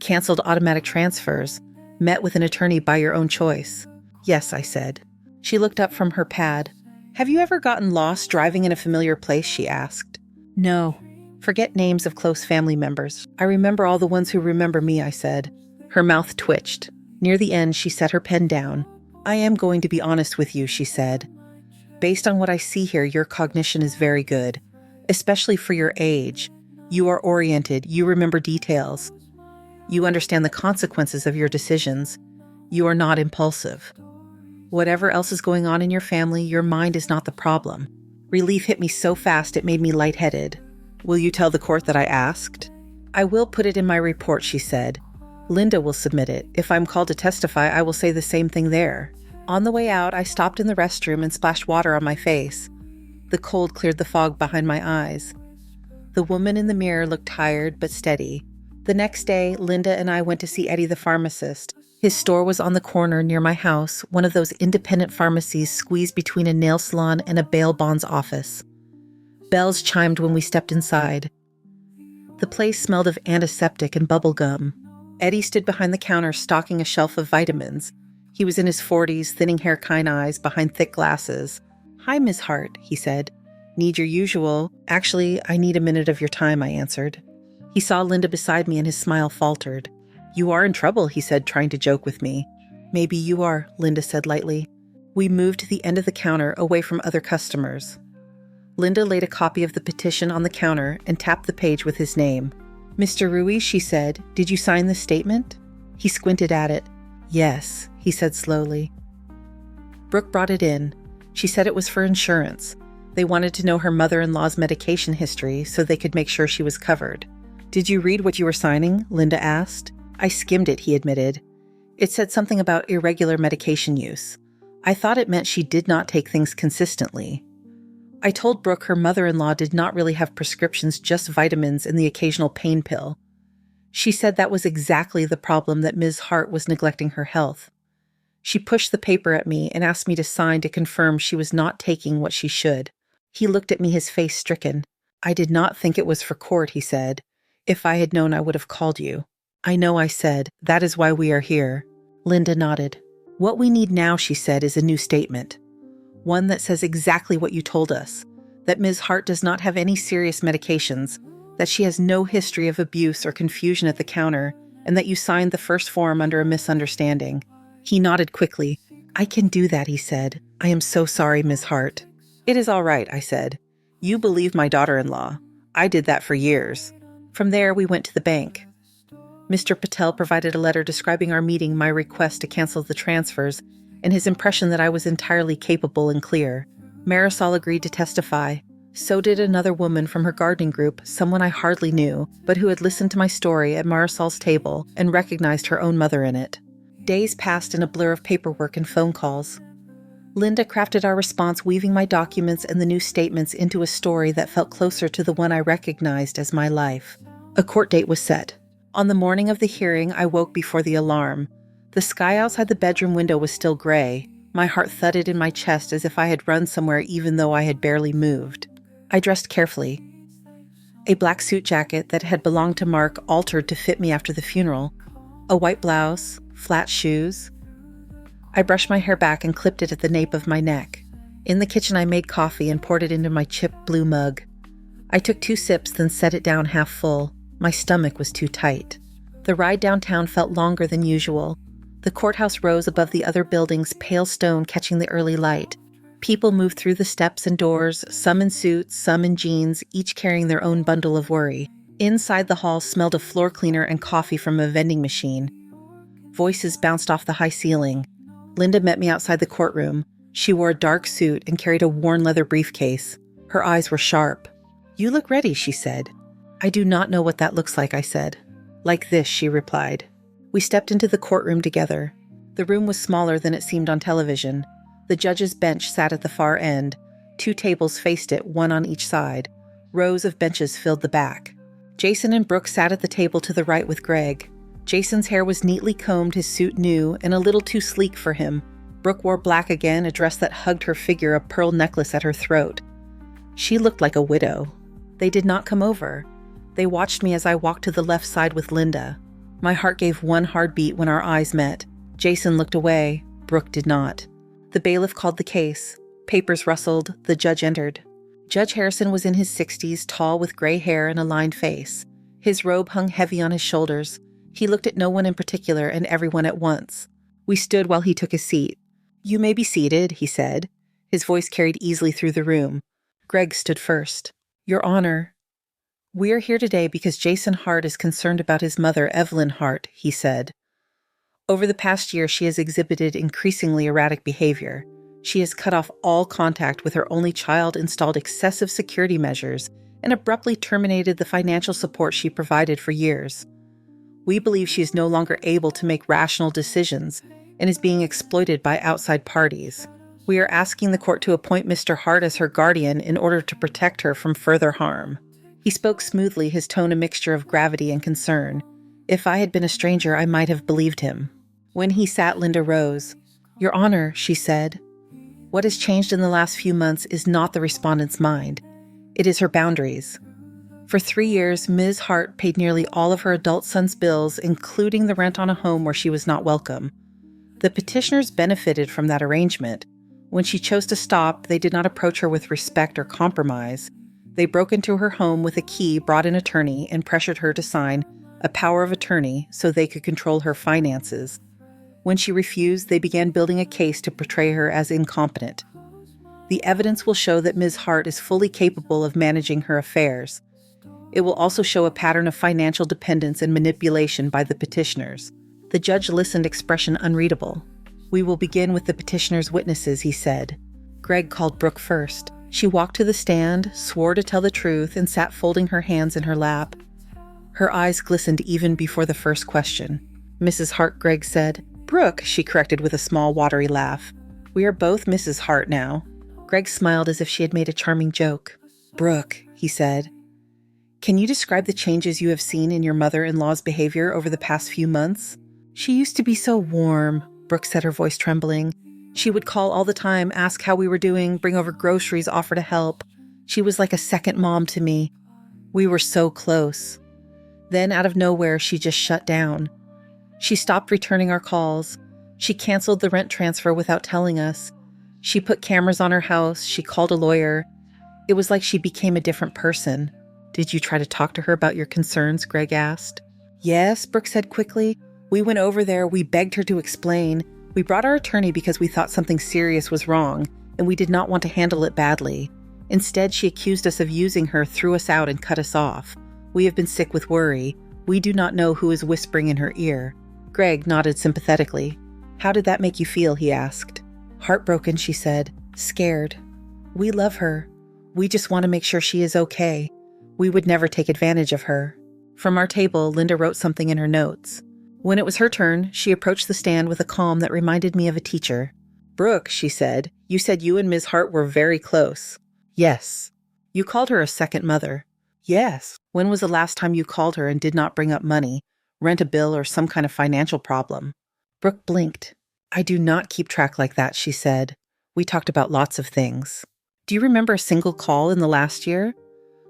[SPEAKER 1] canceled automatic transfers, met with an attorney by your own choice." "Yes," I said. She looked up from her pad. "Have you ever gotten lost driving in a familiar place?" she asked. "No. Forget names of close family members. I remember all the ones who remember me," I said. Her mouth twitched. Near the end, she set her pen down. "I am going to be honest with you," she said. "Based on what I see here, your cognition is very good, especially for your age. You are oriented. You remember details. You understand the consequences of your decisions. You are not impulsive. Whatever else is going on in your family, your mind is not the problem." Relief hit me so fast it made me lightheaded. "Will you tell the court that I asked?" "I will put it in my report," she said. "Linda will submit it. If I'm called to testify, I will say the same thing there." On the way out, I stopped in the restroom and splashed water on my face. The cold cleared the fog behind my eyes. The woman in the mirror looked tired but steady. The next day, Linda and I went to see Eddie the pharmacist. His store was on the corner near my house, one of those independent pharmacies squeezed between a nail salon and a bail bonds office. Bells chimed when we stepped inside. The place smelled of antiseptic and bubble gum. Eddie stood behind the counter stocking a shelf of vitamins. He was in his 40s, thinning hair, kind eyes, behind thick glasses. "Hi, Miss Hart," he said. "Need your usual." "Actually, I need a minute of your time," I answered. He saw Linda beside me and his smile faltered. "You are in trouble," he said, trying to joke with me. "Maybe you are," Linda said lightly. We moved to the end of the counter, away from other customers. Linda laid a copy of the petition on the counter and tapped the page with his name. "Mr. Ruiz," she said, "did you sign this statement?" He squinted at it. "Yes," he said slowly. Brooke brought it in. She said it was for insurance. They wanted to know her mother-in-law's medication history so they could make sure she was covered. "Did you read what you were signing?" Linda asked. "I skimmed it," he admitted. It said something about irregular medication use. I thought it meant she did not take things consistently. I told Brooke her mother-in-law did not really have prescriptions, just vitamins and the occasional pain pill. She said that was exactly the problem, that Ms. Hart was neglecting her health. She pushed the paper at me and asked me to sign to confirm she was not taking what she should. He looked at me, his face stricken. I did not think it was for court, he said. If I had known, I would have called you. I know, I said. That is why we are here. Linda nodded. What we need now, she said, is a new statement. One that says exactly what you told us. That Ms. Hart does not have any serious medications, that she has no history of abuse or confusion at the counter, and that you signed the first form under a misunderstanding. He nodded quickly. I can do that, he said. I am so sorry, Ms. Hart. It is all right, I said. You believe my daughter-in-law. I did that for years. From there, we went to the bank. Mr. Patel provided a letter describing our meeting, my request to cancel the transfers, and his impression that I was entirely capable and clear. Marisol agreed to testify. So did another woman from her gardening group, someone I hardly knew, but who had listened to my story at Marisol's table and recognized her own mother in it. Days passed in a blur of paperwork and phone calls. Linda crafted our response, weaving my documents and the new statements into a story that felt closer to the one I recognized as my life. A court date was set. On the morning of the hearing, I woke before the alarm. The sky outside the bedroom window was still gray. My heart thudded in my chest as if I had run somewhere, even though I had barely moved. I dressed carefully. A black suit jacket that had belonged to Mark, altered to fit me after the funeral. A white blouse, flat shoes. I brushed my hair back and clipped it at the nape of my neck. In the kitchen, I made coffee and poured it into my chipped blue mug. I took 2 sips, then set it down half full. My stomach was too tight. The ride downtown felt longer than usual. The courthouse rose above the other buildings, pale stone catching the early light. People moved through the steps and doors, some in suits, some in jeans, each carrying their own bundle of worry. Inside the hall smelled of floor cleaner and coffee from a vending machine. Voices bounced off the high ceiling. Linda met me outside the courtroom. She wore a dark suit and carried a worn leather briefcase. Her eyes were sharp. "You look ready," she said. "I do not know what that looks like," I said. "Like this," she replied. We stepped into the courtroom together. The room was smaller than it seemed on television. The judge's bench sat at the far end. 2 tables faced it, one on each side. Rows of benches filled the back. Jason and Brooke sat at the table to the right with Greg. Jason's hair was neatly combed, his suit new, and a little too sleek for him. Brooke wore black again, a dress that hugged her figure, a pearl necklace at her throat. She looked like a widow. They did not come over. They watched me as I walked to the left side with Linda. My heart gave one hard beat when our eyes met. Jason looked away. Brooke did not. The bailiff called the case. Papers rustled. The judge entered. Judge Harrison was in his 60s, tall with gray hair and a lined face. His robe hung heavy on his shoulders. He looked at no one in particular and everyone at once. We stood while he took his seat. "You may be seated," he said. His voice carried easily through the room. Greg stood first. "Your Honor, we are here today because Jason Hart is concerned about his mother, Evelyn Hart," he said. "Over the past year, she has exhibited increasingly erratic behavior. She has cut off all contact with her only child, installed excessive security measures, and abruptly terminated the financial support she provided for years. We believe she is no longer able to make rational decisions and is being exploited by outside parties. We are asking the court to appoint Mr. Hart as her guardian in order to protect her from further harm." He spoke smoothly, his tone a mixture of gravity and concern. If I had been a stranger, I might have believed him. When he sat, Linda rose. "Your Honor," she said, "what has changed in the last few months is not the respondent's mind. It is her boundaries. For 3 years, Ms. Hart paid nearly all of her adult son's bills, including the rent on a home where she was not welcome. The petitioners benefited from that arrangement. When she chose to stop, they did not approach her with respect or compromise. They broke into her home with a key, brought an attorney, and pressured her to sign a power of attorney so they could control her finances. When she refused, they began building a case to portray her as incompetent. The evidence will show that Ms. Hart is fully capable of managing her affairs. It will also show a pattern of financial dependence and manipulation by the petitioners." The judge listened, expression unreadable. "We will begin with the petitioner's witnesses," he said. Greg called Brooke first. She walked to the stand, swore to tell the truth, and sat folding her hands in her lap. Her eyes glistened even before the first question. "Mrs. Hart," Greg said. "Brooke," she corrected with a small, watery laugh. "We are both Mrs. Hart now." Greg smiled as if she had made a charming joke. "Brooke," he said. Can you describe the changes you have seen in your mother-in-law's behavior over the past few months? She used to be so warm, Brooke said, her voice trembling. She would call all the time, ask how we were doing, bring over groceries, offer to help. She was like a second mom to me. We were so close. Then, out of nowhere, she just shut down. She stopped returning our calls. She canceled the rent transfer without telling us. She put cameras on her house. She called a lawyer. It was like she became a different person. Did you try to talk to her about your concerns? Greg asked. Yes, Brooke said quickly. We went over there. We begged her to explain. We brought our attorney because we thought something serious was wrong, and we did not want to handle it badly. Instead, she accused us of using her, threw us out, and cut us off. We have been sick with worry. We do not know who is whispering in her ear. Greg nodded sympathetically. How did that make you feel? He asked. Heartbroken, she said. Scared. We love her. We just want to make sure she is okay. We would never take advantage of her. From our table, Linda wrote something in her notes. When it was her turn, she approached the stand with a calm that reminded me of a teacher. Brooke, she said, you said you and Ms. Hart were very close. Yes. You called her a second mother. Yes. When was the last time you called her and did not bring up money, rent a bill, or some kind of financial problem? Brooke blinked. I do not keep track like that, she said. We talked about lots of things. Do you remember a single call in the last year?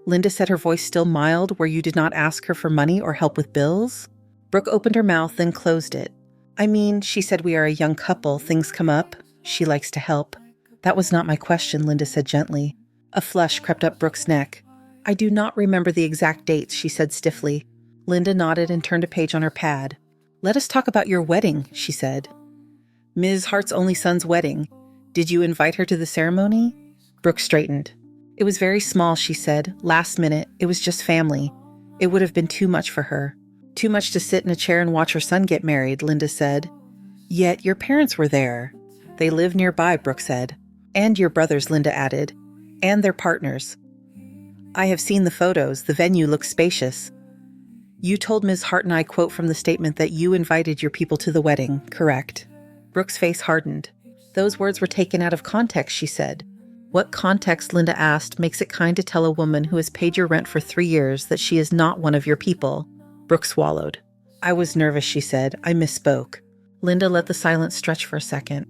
[SPEAKER 1] Linda said, her voice still mild, where you did not ask her for money or help with bills? Brooke opened her mouth, then closed it. I mean, she said we are a young couple. Things come up. She likes to help. That was not my question, Linda said gently. A flush crept up Brooke's neck. I do not remember the exact dates, she said stiffly. Linda nodded and turned a page on her pad. Let us talk about your wedding, she said. Ms. Hart's only son's wedding. Did you invite her to the ceremony? Brooke straightened. It was very small, she said. Last minute. It was just family. It would have been too much for her. Too much to sit in a chair and watch her son get married, Linda said. Yet your parents were there. They live nearby, Brooke said. And your brothers, Linda added. And their partners. I have seen the photos. The venue looks spacious. You told Ms. Hart and I, quote from the statement, that you invited your people to the wedding, correct? Brooke's face hardened. Those words were taken out of context, she said. What context, Linda asked, makes it kind to tell a woman who has paid your rent for 3 years that she is not one of your people? Brooke swallowed. I was nervous, she said. I misspoke. Linda let the silence stretch for a second.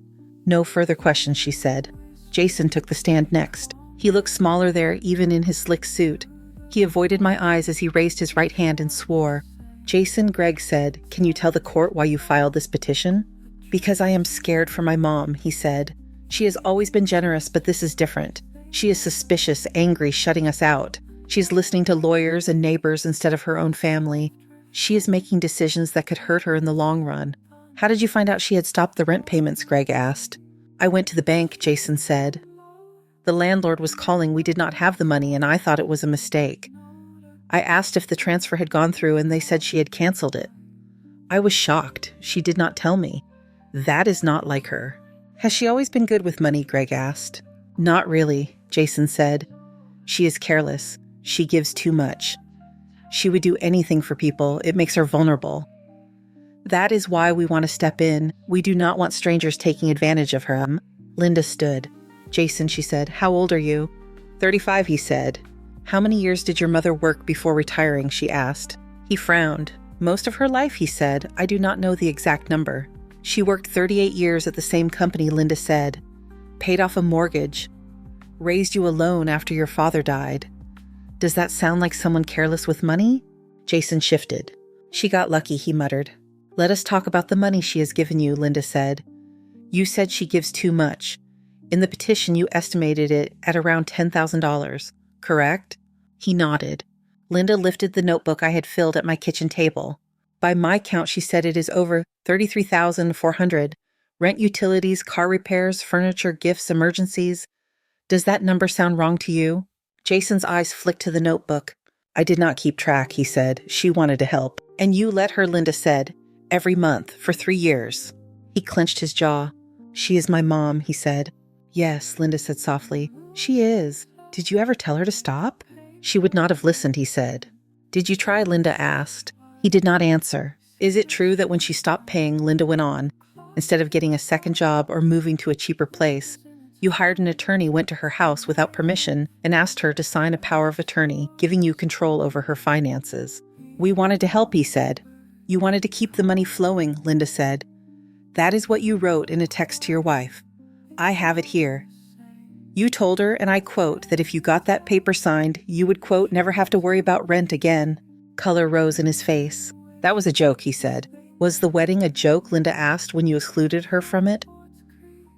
[SPEAKER 1] No further questions, she said. Jason took the stand next. He looked smaller there, even in his slick suit. He avoided my eyes as he raised his right hand and swore. Jason, Greg said, can you tell the court why you filed this petition? Because I am scared for my mom, he said. She has always been generous, but this is different. She is suspicious, angry, shutting us out. She's listening to lawyers and neighbors instead of her own family. She is making decisions that could hurt her in the long run. How did you find out she had stopped the rent payments? Greg asked. I went to the bank, Jason said. The landlord was calling. We did not have the money, and I thought it was a mistake. I asked if the transfer had gone through, and they said she had canceled it. I was shocked. She did not tell me. That is not like her. Has she always been good with money? Greg asked. Not really, Jason said. She is careless. She gives too much. She would do anything for people. It makes her vulnerable. That is why we want to step in. We do not want strangers taking advantage of her. Linda stood. Jason, she said, how old are you? 35, he said. How many years did your mother work before retiring? She asked. He frowned. Most of her life, he said. I do not know the exact number. She worked 38 years at the same company, Linda said. Paid off a mortgage. Raised you alone after your father died. Does that sound like someone careless with money? Jason shifted. She got lucky, he muttered. Let us talk about the money she has given you, Linda said. You said she gives too much. In the petition, you estimated it at around $10,000, correct? He nodded. Linda lifted the notebook I had filled at my kitchen table. By my count, she said it is over $33,400. Rent, utilities, car repairs, furniture, gifts, emergencies. Does that number sound wrong to you? Jason's eyes flicked to the notebook. I did not keep track, he said. She wanted to help. And you let her, Linda said. Every month, for 3 years. He clenched his jaw. She is my mom, he said. Yes, Linda said softly. She is. Did you ever tell her to stop? She would not have listened, he said. Did you try? Linda asked. He did not answer. Is it true that when she stopped paying, Linda went on, instead of getting a second job or moving to a cheaper place, You hired an attorney, went to her house without permission, and asked her to sign a power of attorney, giving you control over her finances. We wanted to help, he said. You wanted to keep the money flowing, Linda said. That is what you wrote in a text to your wife. I have it here. You told her, and I quote, that if you got that paper signed, you would, quote, never have to worry about rent again. Color rose in his face. That was a joke, he said. Was the wedding a joke, Linda asked, when you excluded her from it?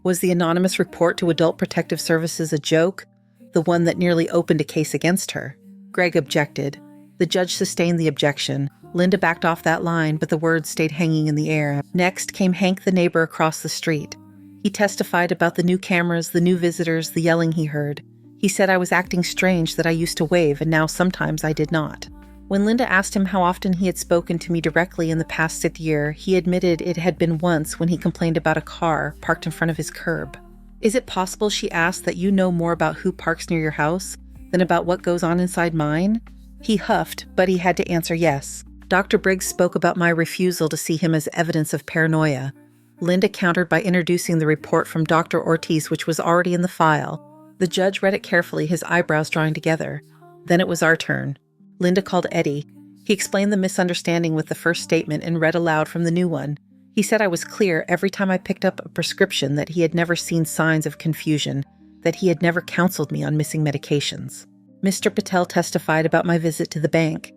[SPEAKER 1] Was the anonymous report to Adult Protective Services a joke? The one that nearly opened a case against her? Greg objected. The judge sustained the objection. Linda backed off that line, but the words stayed hanging in the air. Next came Hank, the neighbor across the street. He testified about the new cameras, the new visitors, the yelling he heard. He said I was acting strange, that I used to wave, and now sometimes I did not. When Linda asked him how often he had spoken to me directly in the past 6 years, he admitted it had been once when he complained about a car parked in front of his curb. Is it possible, she asked, that you know more about who parks near your house than about what goes on inside mine? He huffed, but he had to answer yes. Dr. Briggs spoke about my refusal to see him as evidence of paranoia. Linda countered by introducing the report from Dr. Ortiz, which was already in the file. The judge read it carefully, his eyebrows drawing together. Then it was our turn. Linda called Eddie. He explained the misunderstanding with the first statement and read aloud from the new one. He said I was clear every time I picked up a prescription, that he had never seen signs of confusion, that he had never counseled me on missing medications. Mr. Patel testified about my visit to the bank.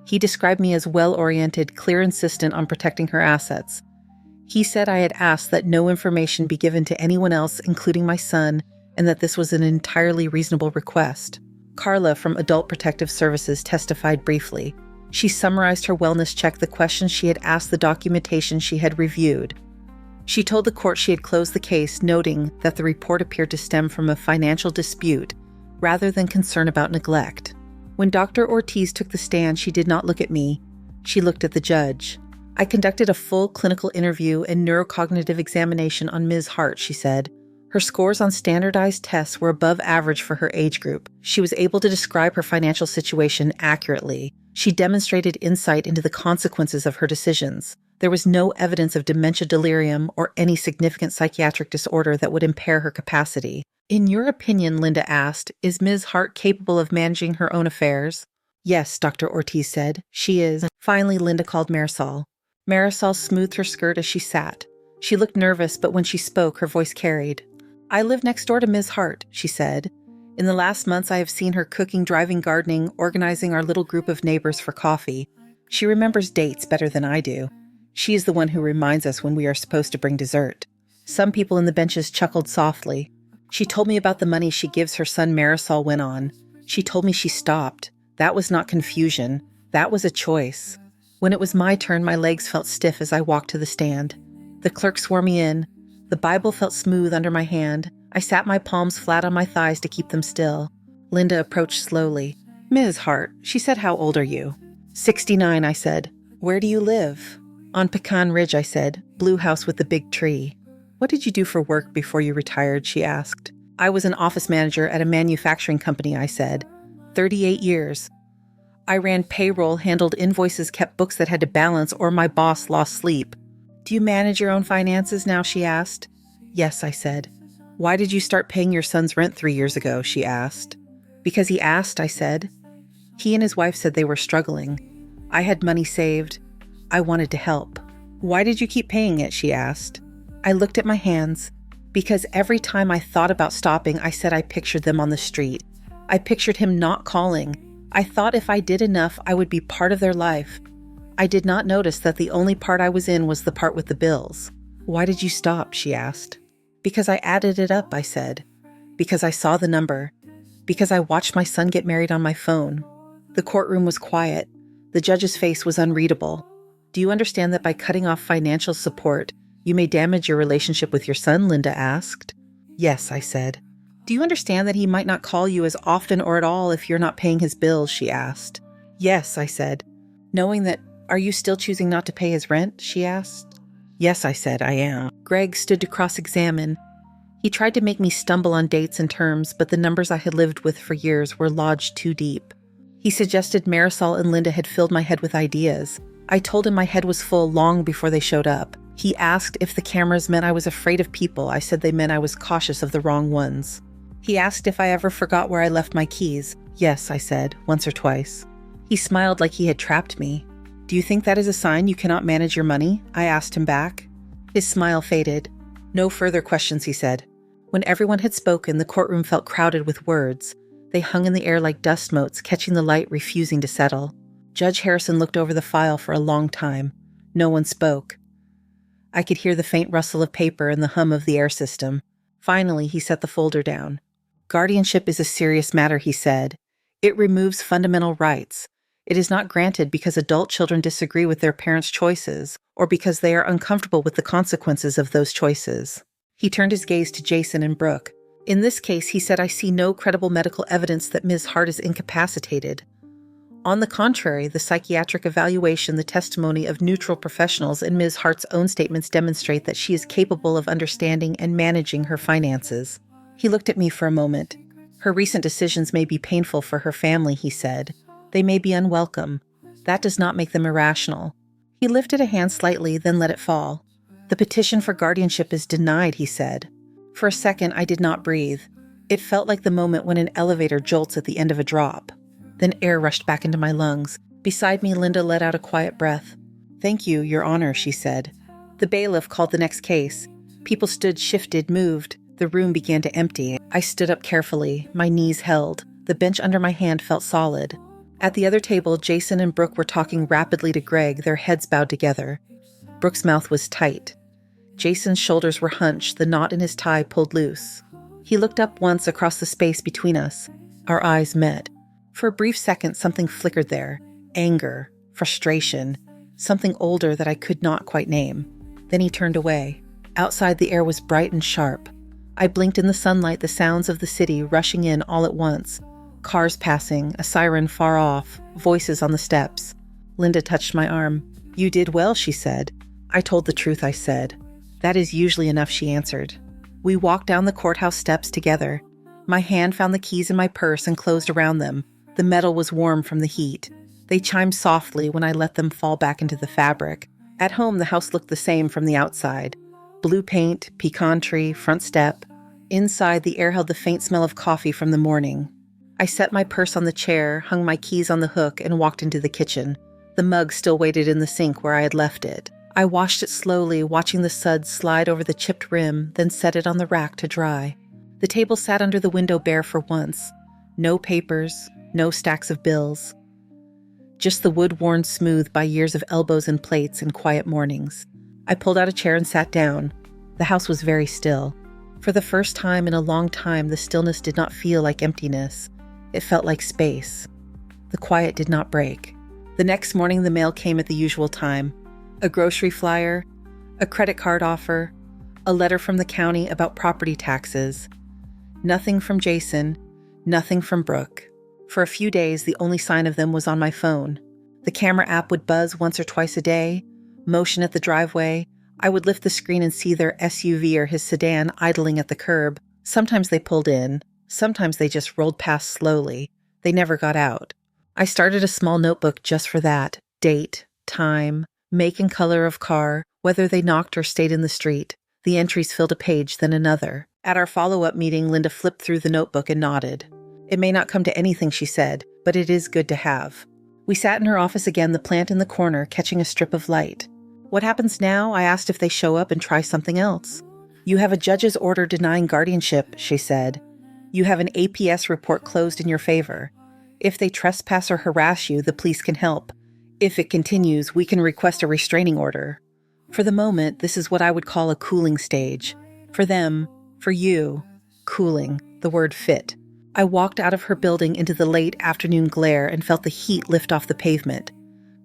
[SPEAKER 1] He described me as well-oriented, clear, insistent on protecting her assets. He said I had asked that no information be given to anyone else, including my son, and that this was an entirely reasonable request. Carla from Adult Protective Services testified briefly. She summarized her wellness check, the questions she had asked, the documentation she had reviewed. She told the court she had closed the case, noting that the report appeared to stem from a financial dispute rather than concern about neglect. When Dr. Ortiz took the stand, she did not look at me. She looked at the judge. I conducted a full clinical interview and neurocognitive examination on Ms. Hart, she said. Her scores on standardized tests were above average for her age group. She was able to describe her financial situation accurately. She demonstrated insight into the consequences of her decisions. There was no evidence of dementia, delirium, or any significant psychiatric disorder that would impair her capacity. In your opinion, Linda asked, is Ms. Hart capable of managing her own affairs? Yes, Dr. Ortiz said. She is. Finally, Linda called Marisol. Marisol smoothed her skirt as she sat. She looked nervous, but when she spoke, her voice carried. I live next door to Ms. Hart, she said. In the last months, I have seen her cooking, driving, gardening, organizing our little group of neighbors for coffee. She remembers dates better than I do. She is the one who reminds us when we are supposed to bring dessert. Some people in the benches chuckled softly. She told me about the money she gives her son. Marisol went on. She told me she stopped. That was not confusion. That was a choice. When it was my turn, my legs felt stiff as I walked to the stand. The clerk swore me in. The Bible felt smooth under my hand. I sat my palms flat on my thighs to keep them still. Linda approached slowly. Ms. Hart, she said, how old are you? 69, I said. Where do you live? On Pecan Ridge, I said. Blue house with the big tree. What did you do for work before you retired, she asked. I was an office manager at a manufacturing company, I said. 38 years. I ran payroll, handled invoices, kept books that had to balance, or my boss lost sleep. Do you manage your own finances now, she asked. Yes, I said. Why did you start paying your son's rent 3 years ago, she asked. Because he asked, I said. He and his wife said they were struggling. I had money saved. I wanted to help. Why did you keep paying it, she asked. I looked at my hands. Because every time I thought about stopping, I said I pictured them on the street. I pictured him not calling. I thought if I did enough, I would be part of their life. I did not notice that the only part I was in was the part with the bills. Why did you stop, she asked. Because I added it up, I said. Because I saw the number. Because I watched my son get married on my phone. The courtroom was quiet. The judge's face was unreadable. Do you understand that by cutting off financial support, you may damage your relationship with your son, Linda asked. Yes, I said. Do you understand that he might not call you as often or at all if you're not paying his bills, she asked. Yes, I said. Knowing that, are you still choosing not to pay his rent, she asked. Yes, I said, I am. Greg stood to cross-examine. He tried to make me stumble on dates and terms, but the numbers I had lived with for years were lodged too deep. He suggested Marisol and Linda had filled my head with ideas. I told him my head was full long before they showed up. He asked if the cameras meant I was afraid of people. I said they meant I was cautious of the wrong ones. He asked if I ever forgot where I left my keys. Yes, I said, once or twice. He smiled like he had trapped me. Do you think that is a sign you cannot manage your money? I asked him back. His smile faded. No further questions, he said. When everyone had spoken, the courtroom felt crowded with words. They hung in the air like dust motes, catching the light, refusing to settle. Judge Harrison looked over the file for a long time. No one spoke. I could hear the faint rustle of paper and the hum of the air system. Finally, he set the folder down. Guardianship is a serious matter, he said. It removes fundamental rights. It is not granted because adult children disagree with their parents' choices or because they are uncomfortable with the consequences of those choices. He turned his gaze to Jason and Brooke. In this case, he said, I see no credible medical evidence that Ms. Hart is incapacitated. On the contrary, the psychiatric evaluation, the testimony of neutral professionals, and Ms. Hart's own statements demonstrate that she is capable of understanding and managing her finances. He looked at me for a moment. Her recent decisions may be painful for her family, he said. They may be unwelcome. That does not make them irrational. He lifted a hand slightly, then let it fall. The petition for guardianship is denied, he said. For a second, I did not breathe. It felt like the moment when an elevator jolts at the end of a drop. Then air rushed back into my lungs. Beside me, Linda let out a quiet breath. Thank you, Your Honor, she said. The bailiff called the next case. People stood, shifted, moved. The room began to empty. I stood up carefully, my knees held. The bench under my hand felt solid. At the other table, Jason and Brooke were talking rapidly to Greg, their heads bowed together. Brooke's mouth was tight. Jason's shoulders were hunched, the knot in his tie pulled loose. He looked up once across the space between us. Our eyes met. For a brief second, something flickered there. Anger, frustration, something older that I could not quite name. Then he turned away. Outside, the air was bright and sharp. I blinked in the sunlight, the sounds of the city rushing in all at once. Cars passing, a siren far off, voices on the steps. Linda touched my arm. You did well, she said. I told the truth, I said. That is usually enough, she answered. We walked down the courthouse steps together. My hand found the keys in my purse and closed around them. The metal was warm from the heat. They chimed softly when I let them fall back into the fabric. At home, the house looked the same from the outside. Blue paint, pecan tree, front step. Inside, the air held the faint smell of coffee from the morning. I set my purse on the chair, hung my keys on the hook, and walked into the kitchen. The mug still waited in the sink where I had left it. I washed it slowly, watching the suds slide over the chipped rim, then set it on the rack to dry. The table sat under the window bare for once. No papers, no stacks of bills. Just the wood worn smooth by years of elbows and plates and quiet mornings. I pulled out a chair and sat down. The house was very still. For the first time in a long time, the stillness did not feel like emptiness. It felt like space. The quiet did not break. The next morning, the mail came at the usual time. A grocery flyer, a credit card offer, a letter from the county about property taxes. Nothing from Jason, nothing from Brooke. For a few days, the only sign of them was on my phone. The camera app would buzz once or twice a day, motion at the driveway. I would lift the screen and see their SUV or his sedan idling at the curb. Sometimes they pulled in. Sometimes they just rolled past slowly. They never got out. I started a small notebook just for that. Date, time, make and color of car, whether they knocked or stayed in the street. The entries filled a page, then another. At our follow-up meeting, Linda flipped through the notebook and nodded. It may not come to anything, she said, but it is good to have. We sat in her office again, the plant in the corner, catching a strip of light. What happens now? I asked if they show up and try something else. You have a judge's order denying guardianship, she said. You have an APS report closed in your favor. If they trespass or harass you, the police can help. If it continues, we can request a restraining order. For the moment, this is what I would call a cooling stage. For them, for you, cooling, the word fit. I walked out of her building into the late afternoon glare and felt the heat lift off the pavement.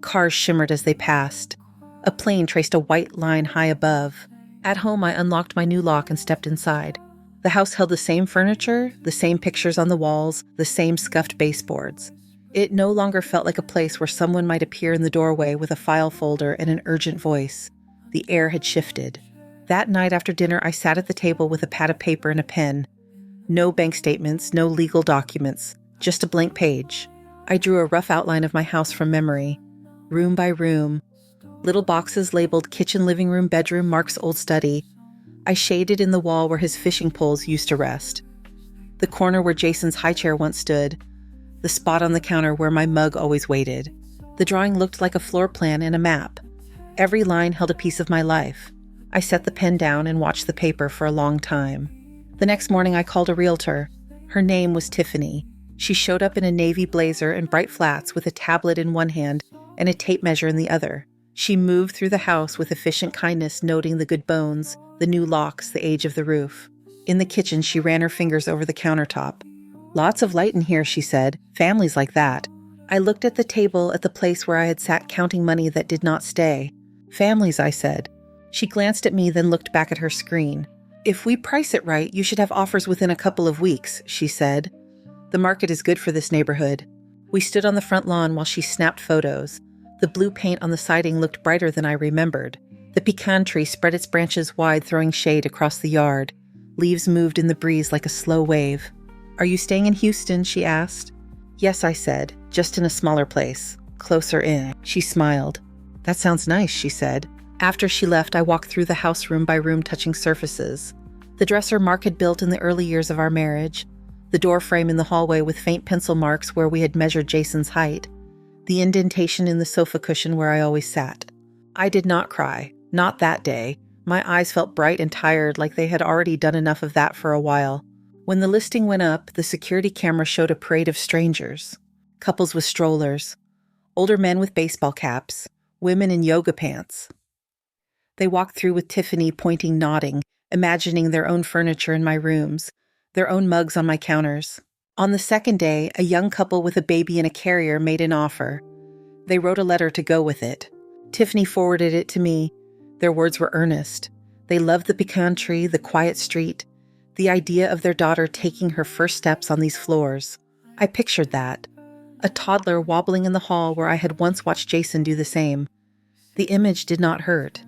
[SPEAKER 1] Cars shimmered as they passed. A plane traced a white line high above. At home, I unlocked my new lock and stepped inside. The house held the same furniture, the same pictures on the walls, the same scuffed baseboards. It no longer felt like a place where someone might appear in the doorway with a file folder and an urgent voice. The air had shifted. That night after dinner, I sat at the table with a pad of paper and a pen. No bank statements, no legal documents, just a blank page. I drew a rough outline of my house from memory. Room by room, Little boxes labeled kitchen, living room, bedroom, Mark's old study. I shaded in the wall where his fishing poles used to rest. The corner where Jason's high chair once stood. The spot on the counter where my mug always waited. The drawing looked like a floor plan and a map. Every line held a piece of my life. I set the pen down and watched the paper for a long time. The next morning I called a realtor. Her name was Tiffany. She showed up in a navy blazer and bright flats with a tablet in one hand and a tape measure in the other. She moved through the house with efficient kindness, noting the good bones, the new locks, the age of the roof. In the kitchen, she ran her fingers over the countertop. "Lots of light in here," she said. "Families like that." I looked at the table at the place where I had sat counting money that did not stay. "Families," I said. She glanced at me, then looked back at her screen. "If we price it right, you should have offers within a couple of weeks," she said. "The market is good for this neighborhood." We stood on the front lawn while she snapped photos. The blue paint on the siding looked brighter than I remembered. The pecan tree spread its branches wide, throwing shade across the yard. Leaves moved in the breeze like a slow wave. "Are you staying in Houston?" she asked. "Yes," I said, "just in a smaller place, closer in." She smiled. "That sounds nice," she said. After she left, I walked through the house room by room, touching surfaces. The dresser Mark had built in the early years of our marriage. The door frame in the hallway with faint pencil marks where we had measured Jason's height. The indentation in the sofa cushion where I always sat. I did not cry. Not that day. My eyes felt bright and tired, like they had already done enough of that for a while. When the listing went up, the security camera showed a parade of strangers. Couples with strollers. Older men with baseball caps. Women in yoga pants. They walked through with Tiffany pointing, nodding, imagining their own furniture in my rooms, their own mugs on my counters. On the second day, a young couple with a baby in a carrier made an offer. They wrote a letter to go with it. Tiffany forwarded it to me. Their words were earnest. They loved the pecan tree, the quiet street, the idea of their daughter taking her first steps on these floors. I pictured that. A toddler wobbling in the hall where I had once watched Jason do the same. The image did not hurt.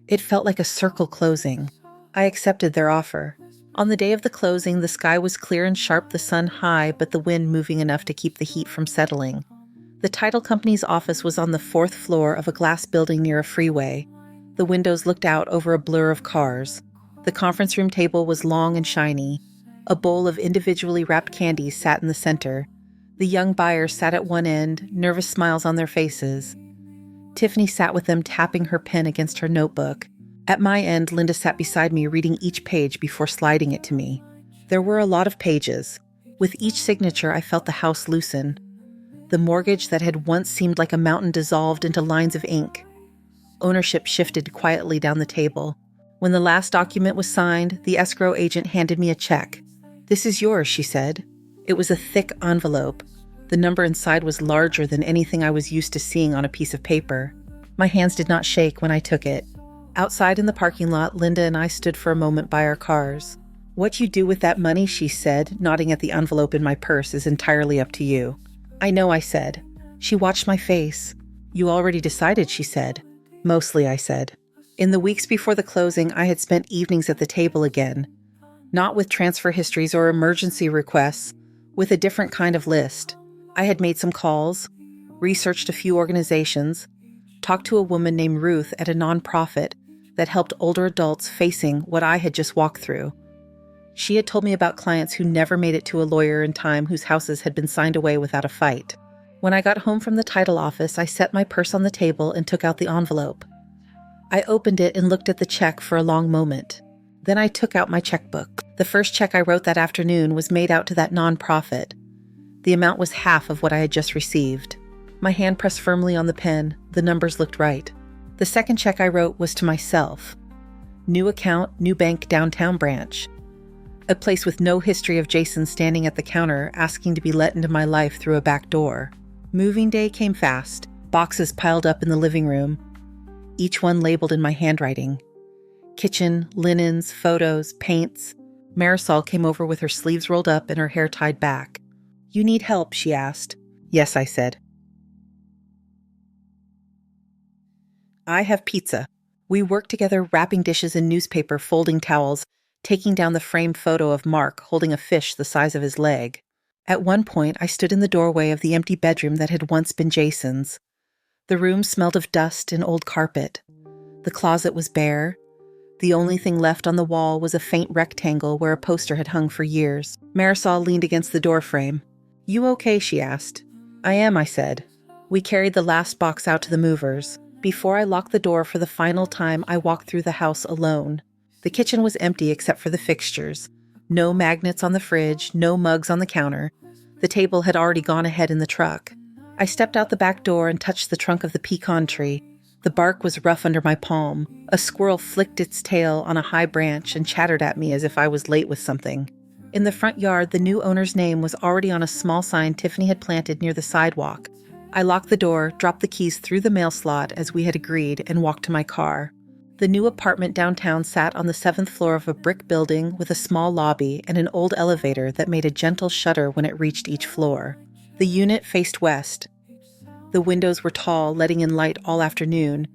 [SPEAKER 1] It felt like a circle closing. I accepted their offer. On the day of the closing, the sky was clear and sharp, the sun high, but the wind moving enough to keep the heat from settling. The title company's office was on the 4th floor of a glass building near a freeway. The windows looked out over a blur of cars. The conference room table was long and shiny. A bowl of individually wrapped candies sat in the center. The young buyers sat at one end, nervous smiles on their faces. Tiffany sat with them, tapping her pen against her notebook. At my end, Linda sat beside me, reading each page before sliding it to me. There were a lot of pages. With each signature, I felt the house loosen. The mortgage that had once seemed like a mountain dissolved into lines of ink. Ownership shifted quietly down the table. When the last document was signed, the escrow agent handed me a check. "This is yours," she said. It was a thick envelope. The number inside was larger than anything I was used to seeing on a piece of paper. My hands did not shake when I took it. Outside in the parking lot, Linda and I stood for a moment by our cars. "What you do with that money," she said, nodding at the envelope in my purse, "is entirely up to you." "I know," I said. She watched my face. "You already decided," she said. "Mostly," I said. In the weeks before the closing, I had spent evenings at the table again. Not with transfer histories or emergency requests, with a different kind of list. I had made some calls, researched a few organizations, talked to a woman named Ruth at a nonprofit that helped older adults facing what I had just walked through. She had told me about clients who never made it to a lawyer in time, whose houses had been signed away without a fight. When I got home from the title office, I set my purse on the table and took out the envelope. I opened it and looked at the check for a long moment. Then I took out my checkbook. The first check I wrote that afternoon was made out to that nonprofit. The amount was half of what I had just received. My hand pressed firmly on the pen. The numbers looked right. The second check I wrote was to myself. New account, new bank, downtown branch. A place with no history of Jason standing at the counter asking to be let into my life through a back door. Moving day came fast. Boxes piled up in the living room. Each one labeled in my handwriting. Kitchen, linens, photos, paints. Marisol came over with her sleeves rolled up and her hair tied back. "You need help?" she asked. "Yes," I said. "I have pizza." We worked together, wrapping dishes in newspaper, folding towels, taking down the framed photo of Mark holding a fish the size of his leg. At one point, I stood in the doorway of the empty bedroom that had once been Jason's. The room smelled of dust and old carpet. The closet was bare. The only thing left on the wall was a faint rectangle where a poster had hung for years. Marisol leaned against the doorframe. "You okay?" she asked. "I am," I said. We carried the last box out to the movers. Before I locked the door for the final time, I walked through the house alone. The kitchen was empty except for the fixtures. No magnets on the fridge, no mugs on the counter. The table had already gone ahead in the truck. I stepped out the back door and touched the trunk of the pecan tree. The bark was rough under my palm. A squirrel flicked its tail on a high branch and chattered at me as if I was late with something. In the front yard, the new owner's name was already on a small sign Tiffany had planted near the sidewalk. I locked the door, dropped the keys through the mail slot as we had agreed, and walked to my car. The new apartment downtown sat on the 7th floor of a brick building with a small lobby and an old elevator that made a gentle shudder when it reached each floor. The unit faced west. The windows were tall, letting in light all afternoon.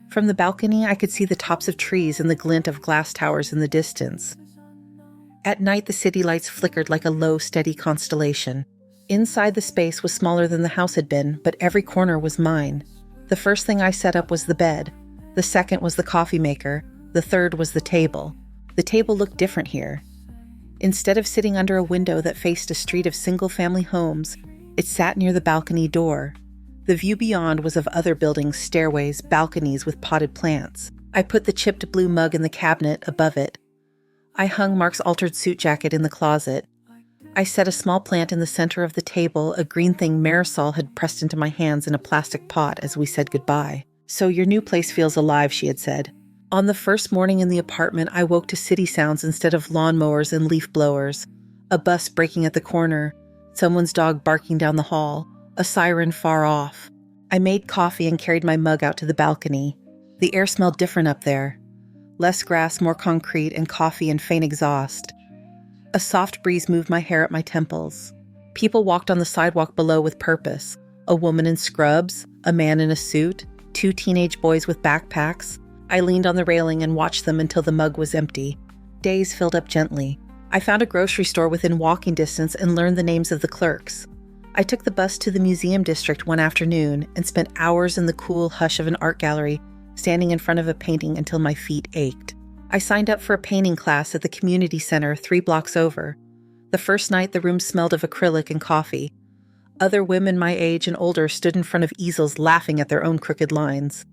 [SPEAKER 1] From the balcony, I could see the tops of trees and the glint of glass towers in the distance. At night, the city lights flickered like a low, steady constellation. Inside, the space was smaller than the house had been, but every corner was mine. The first thing I set up was the bed. The second was the coffee maker. The third was the table. The table looked different here. Instead of sitting under a window that faced a street of single-family homes, it sat near the balcony door. The view beyond was of other buildings, stairways, balconies with potted plants. I put the chipped blue mug in the cabinet above it. I hung Mark's altered suit jacket in the closet. I set a small plant in the center of the table, a green thing Marisol had pressed into my hands in a plastic pot as we said goodbye. "So your new place feels alive," she had said. On the first morning in the apartment, I woke to city sounds instead of lawnmowers and leaf blowers. A bus braking at the corner, someone's dog barking down the hall, a siren far off. I made coffee and carried my mug out to the balcony. The air smelled different up there. Less grass, more concrete, and coffee and faint exhaust. A soft breeze moved my hair at my temples. People walked on the sidewalk below with purpose. A woman in scrubs, a man in a suit, 2 teenage boys with backpacks. I leaned on the railing and watched them until the mug was empty. Days filled up gently. I found a grocery store within walking distance and learned the names of the clerks. I took the bus to the museum district one afternoon and spent hours in the cool hush of an art gallery, standing in front of a painting until my feet ached. I signed up for a painting class at the community center 3 blocks over. The first night, the room smelled of acrylic and coffee. Other women my age and older stood in front of easels laughing at their own crooked lines.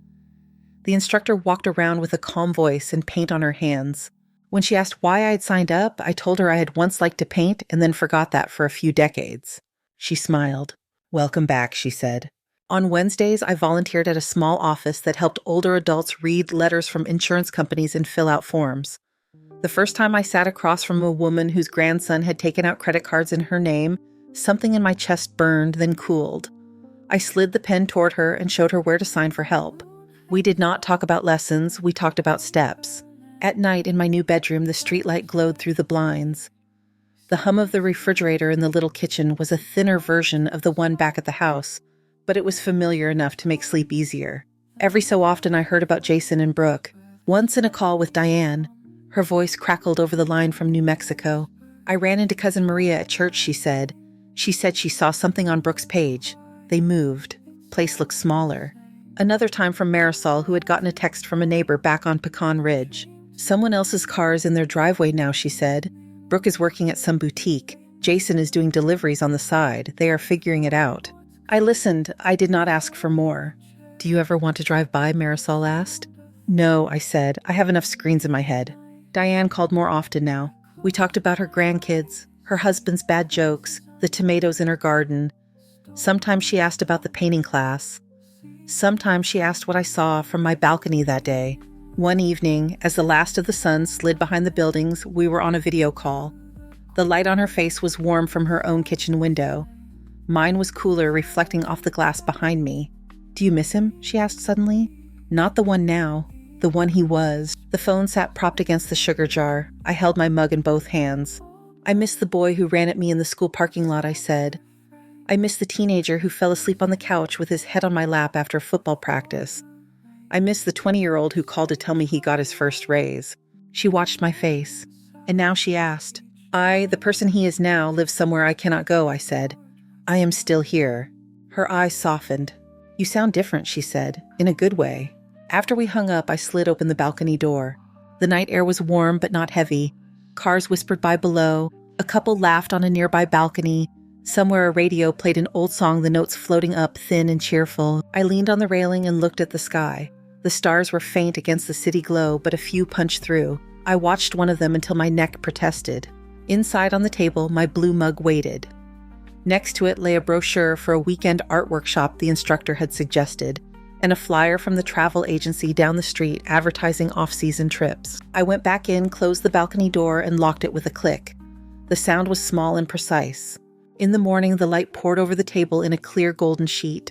[SPEAKER 1] The instructor walked around with a calm voice and paint on her hands. When she asked why I had signed up, I told her I had once liked to paint and then forgot that for a few decades. She smiled. "Welcome back," she said. On Wednesdays, I volunteered at a small office that helped older adults read letters from insurance companies and fill out forms. The first time I sat across from a woman whose grandson had taken out credit cards in her name, something in my chest burned, then cooled. I slid the pen toward her and showed her where to sign for help. We did not talk about lessons, we talked about steps. At night, in my new bedroom, the streetlight glowed through the blinds. The hum of the refrigerator in the little kitchen was a thinner version of the one back at the house, but it was familiar enough to make sleep easier. Every so often I heard about Jason and Brooke. Once in a call with Diane, her voice crackled over the line from New Mexico. "I ran into Cousin Maria at church," she said. "She said she saw something on Brooke's page. They moved. Place looked smaller." Another time from Marisol, who had gotten a text from a neighbor back on Pecan Ridge. "Someone else's car is in their driveway now," she said. "Brooke is working at some boutique. Jason is doing deliveries on the side. They are figuring it out." I listened. I did not ask for more. "Do you ever want to drive by?" Marisol asked. "No," I said. "I have enough screens in my head." Diane called more often now. We talked about her grandkids, her husband's bad jokes, the tomatoes in her garden. Sometimes she asked about the painting class. Sometimes she asked what I saw from my balcony that day. One evening, as the last of the sun slid behind the buildings, we were on a video call. The light on her face was warm from her own kitchen window. Mine was cooler, reflecting off the glass behind me. "Do you miss him?" she asked suddenly. "Not the one now. The one he was." The phone sat propped against the sugar jar. I held my mug in both hands. "I miss the boy who ran at me in the school parking lot," I said. "I miss the teenager who fell asleep on the couch with his head on my lap after football practice. I miss the 20-year-old who called to tell me he got his first raise." She watched my face. And now she asked. "I, the person he is now, live somewhere I cannot go," I said. "I am still here." Her eyes softened. "You sound different," she said, in a good way. After we hung up, I slid open the balcony door. The night air was warm but not heavy. Cars whispered by below. A couple laughed on a nearby balcony. Somewhere a radio played an old song, the notes floating up, thin and cheerful. I leaned on the railing and looked at the sky. The stars were faint against the city glow, but a few punched through. I watched one of them until my neck protested. Inside on the table, my blue mug waited. Next to it lay a brochure for a weekend art workshop the instructor had suggested, and a flyer from the travel agency down the street advertising off-season trips. I went back in, closed the balcony door, and locked it with a click. The sound was small and precise. In the morning, the light poured over the table in a clear golden sheet.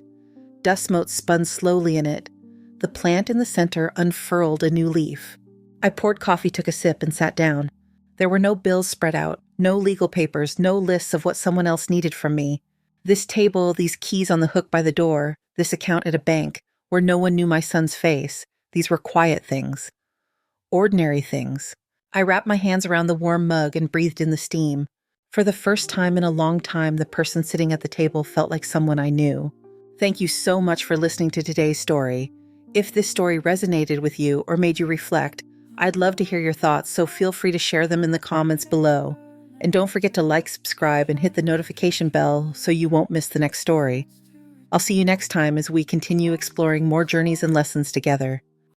[SPEAKER 1] Dust motes spun slowly in it. The plant in the center unfurled a new leaf. I poured coffee, took a sip, and sat down. There were no bills spread out, no legal papers, no lists of what someone else needed from me. This table, these keys on the hook by the door, this account at a bank, where no one knew my son's face, these were quiet things. Ordinary things. I wrapped my hands around the warm mug and breathed in the steam. For the first time in a long time, the person sitting at the table felt like someone I knew. Thank you so much for listening to today's story. If this story resonated with you or made you reflect, I'd love to hear your thoughts, so feel free to share them in the comments below. And don't forget to like, subscribe, and hit the notification bell so you won't miss the next story. I'll see you next time as we continue exploring more journeys and lessons together.